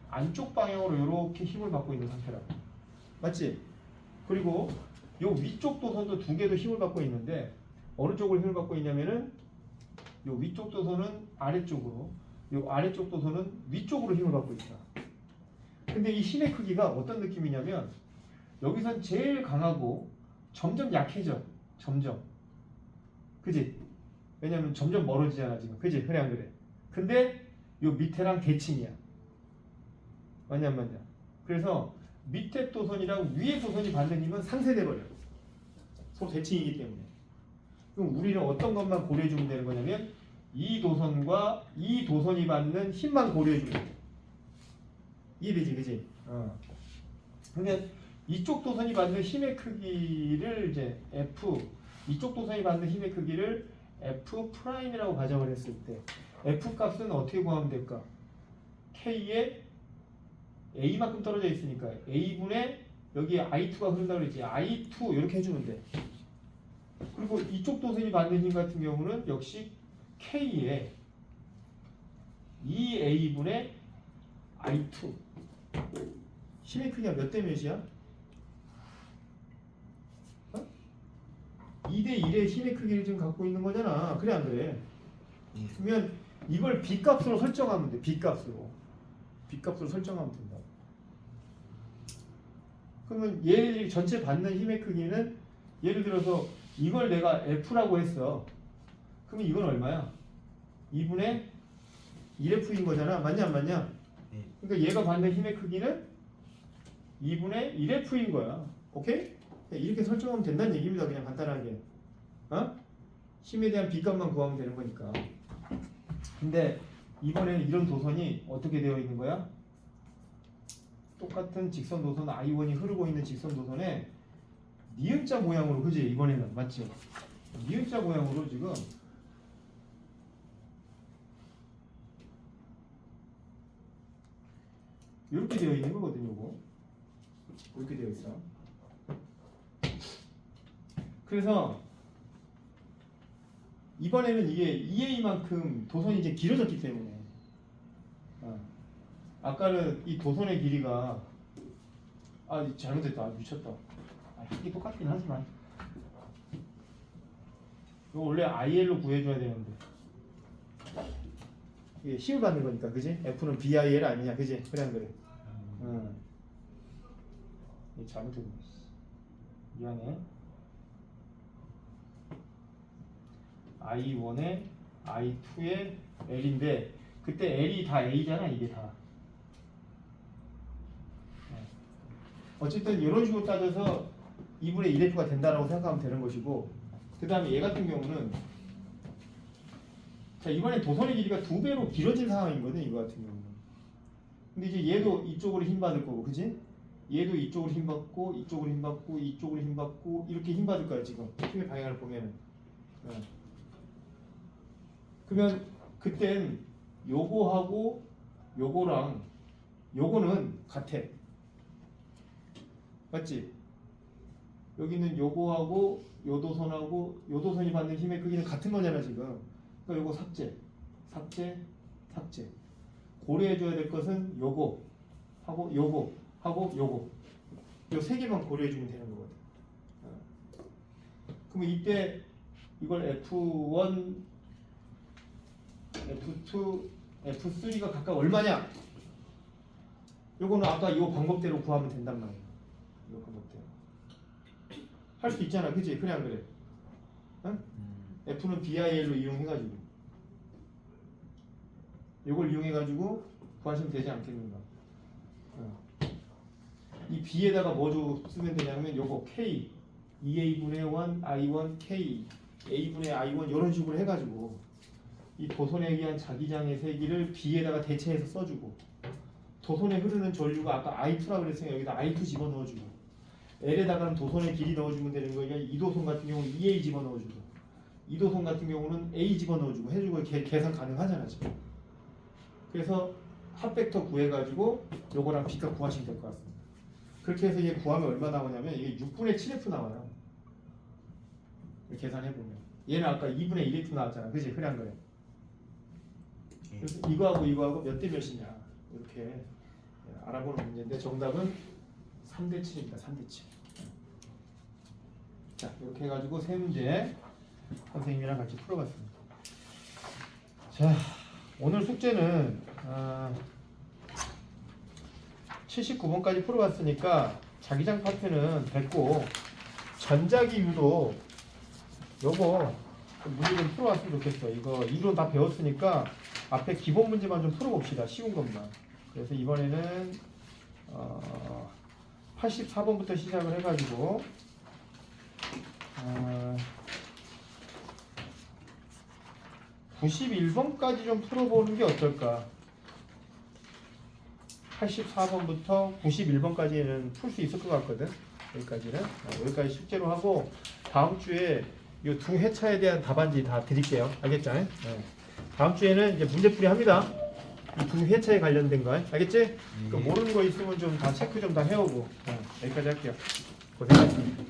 안쪽 방향으로 이렇게 힘을 받고 있는 상태라고. 맞지? 그리고 요 위쪽 도선도 두 개도 힘을 받고 있는데 어느 쪽으로 힘을 받고 있냐면은 요 위쪽 도선은 아래쪽으로, 요 아래쪽 도선은 위쪽으로 힘을 받고 있다. 근데 이 힘의 크기가 어떤 느낌이냐면 여기선 제일 강하고 점점 약해져. 점점. 그지? 왜냐면 점점 멀어지잖아 지금. 그지? 그래 안 그래? 근데 요 밑에랑 대칭이야. 맞냐 안 맞냐? 그래서 밑에 도선이랑 위에 도선이 받는 힘은 상쇄돼 버려. 서로 대칭이기 때문에. 그럼 우리는 어떤 것만 고려해 주면 되는 거냐면 이 도선과 이 도선이 받는 힘만 고려해 주면 돼. 이해되지, 그지? 근데 이쪽 도선이 받는 힘의 크기를 이제 F, 이쪽 도선이 받는 힘의 크기를 F 프라임이라고 가정을 했을 때 F 값은 어떻게 구하면 될까? K에 A만큼 떨어져 있으니까 A분의 여기에 I2가 흐른다고 그랬지. I2 이렇게 해주면 돼. 그리고 이쪽 도선이 받는 힘 같은 경우는 역시 K에 2A분의 I2. 힘의 크기가 몇 대 몇이야? 2대 1의 힘의 크기를 지금 갖고 있는 거잖아. 그래 안 그래? 그러면 이걸 B값으로 설정하면 돼. B값으로. B값으로 설정하면 된다. 그러면 얘 전체 받는 힘의 크기는 예를 들어서 이걸 내가 F라고 했어. 그러면 이건 얼마야? 2분의 1F인 거잖아. 맞냐 안 맞냐? 네. 그러니까 얘가 받는 힘의 크기는 2분의 1F인 거야. 오케이? 이렇게 설정하면 된다는 얘기입니다. 그냥 간단하게. 힘에 대한 B값만 구하면 되는 거니까. 근데 이번에는 이런 도선이 어떻게 되어 있는 거야? 똑같은 직선 도선 I1이 흐르고 있는 직선 도선에 니은자 모양으로, 그지? 이번에는 맞지? 니은자 모양으로 지금 이렇게 되어 있는 거거든요. 요거 이렇게 되어 있어. 그래서 이번에는 이게 2A만큼 도선이 이제 길어졌기 때문에 아까는 이 도선의 길이가 잘못됐다. 미쳤다. 이게 똑같긴 하지만 이거 원래 IL로 구해줘야 되는데 이게 힘을 받는 거니까, 그지? F는 BIL 아니냐, 그지? 그래 안 그래? 이게 잘못됐네. 미안해. I1에 I2에 L인데 그때 L이 다 A잖아. 이게 다. 어쨌든 이런 식으로 따져서 2분의 1F가 된다라고 생각하면 되는 것이고, 그 다음에 얘 같은 경우는 자 이번에 도선의 길이가 2배로 길어진 상황이거든. 이거 같은 경우는. 근데 이제 얘도 이쪽으로 힘 받을 거고, 그지? 얘도 이쪽으로 힘 받고, 이쪽으로 힘 받고, 이쪽으로 힘 받고, 이렇게 힘 받을 거야 지금. 힘의 방향을 보면은. 그러면 그땐 요거하고 요거랑 요거는 같아. 맞지? 여기는 요거하고 요 도선하고 요 도선이 받는 힘의 크기는 같은 거잖아 지금. 그러니까 요거 삭제, 삭제, 삭제. 고려해줘야 될 것은 요거 하고 요거 하고 요거. 요 세 개만 고려해주면 되는 거거든. 그러면 이때 이걸 F1, F2, F3가 각각 얼마냐? 요거는 아까 요 방법대로 구하면 된단 말이야. 요 방법대로. 할 수 있잖아. 그치? 그래 안 그래? F는 BIL로 이용해가지고 요걸 이용해가지고 구하시면 되지 않겠는가? 이 B에다가 뭐 쓰면 되냐면 요거 K 2A분의 1 I1 K A분의 I1 이런 식으로 해가지고 이 도선에 의한 자기장의 세기를 B에다가 대체해서 써주고 도선에 흐르는 전류가 아까 I2라 그랬으니까 여기다 I2 집어넣어주고 L에다가는 도선의 길이 넣어주면 되는 거니까 이 도선 같은 경우는 EA 집어넣어주고 이 도선 같은 경우는 A 집어넣어주고 해주고 계산 가능하잖아 지금. 그래서 합벡터 구해가지고 요거랑 B값 구하시면 될 것 같습니다. 그렇게 해서 얘 구하면 얼마 나오냐면 이게 6분의 7F 나와요. 계산해보면 얘는 아까 2분의 1F 나왔잖아. 그치? 흐린 거에. 그래서 이거하고 몇 대 몇이냐 이렇게 알아보는 문제인데 정답은 3대 7입니다. 3대 7. 자 이렇게 해가지고 세 문제 선생님이랑 같이 풀어봤습니다. 자 오늘 숙제는 79번까지 풀어봤으니까 자기장 파트는 됐고 전자기 유도 요거 문제 좀 풀어왔으면 좋겠어. 이거 이론 다 배웠으니까 앞에 기본 문제만 좀 풀어봅시다. 쉬운 것만. 그래서 이번에는 84번부터 시작을 해가지고 91번까지 좀 풀어보는 게 어떨까. 84번부터 91번까지는 풀 수 있을 것 같거든. 여기까지는 여기까지 숙제로 하고 다음 주에 이 두 회차에 대한 답안지 다 드릴게요. 알겠죠? 네. 다음 주에는 이제 문제풀이 합니다. 이 두 회차에 관련된 거 알겠지? 그 모르는 거 있으면 좀 다 체크 좀 다 해오고 여기까지 할게요. 고생하셨습니다.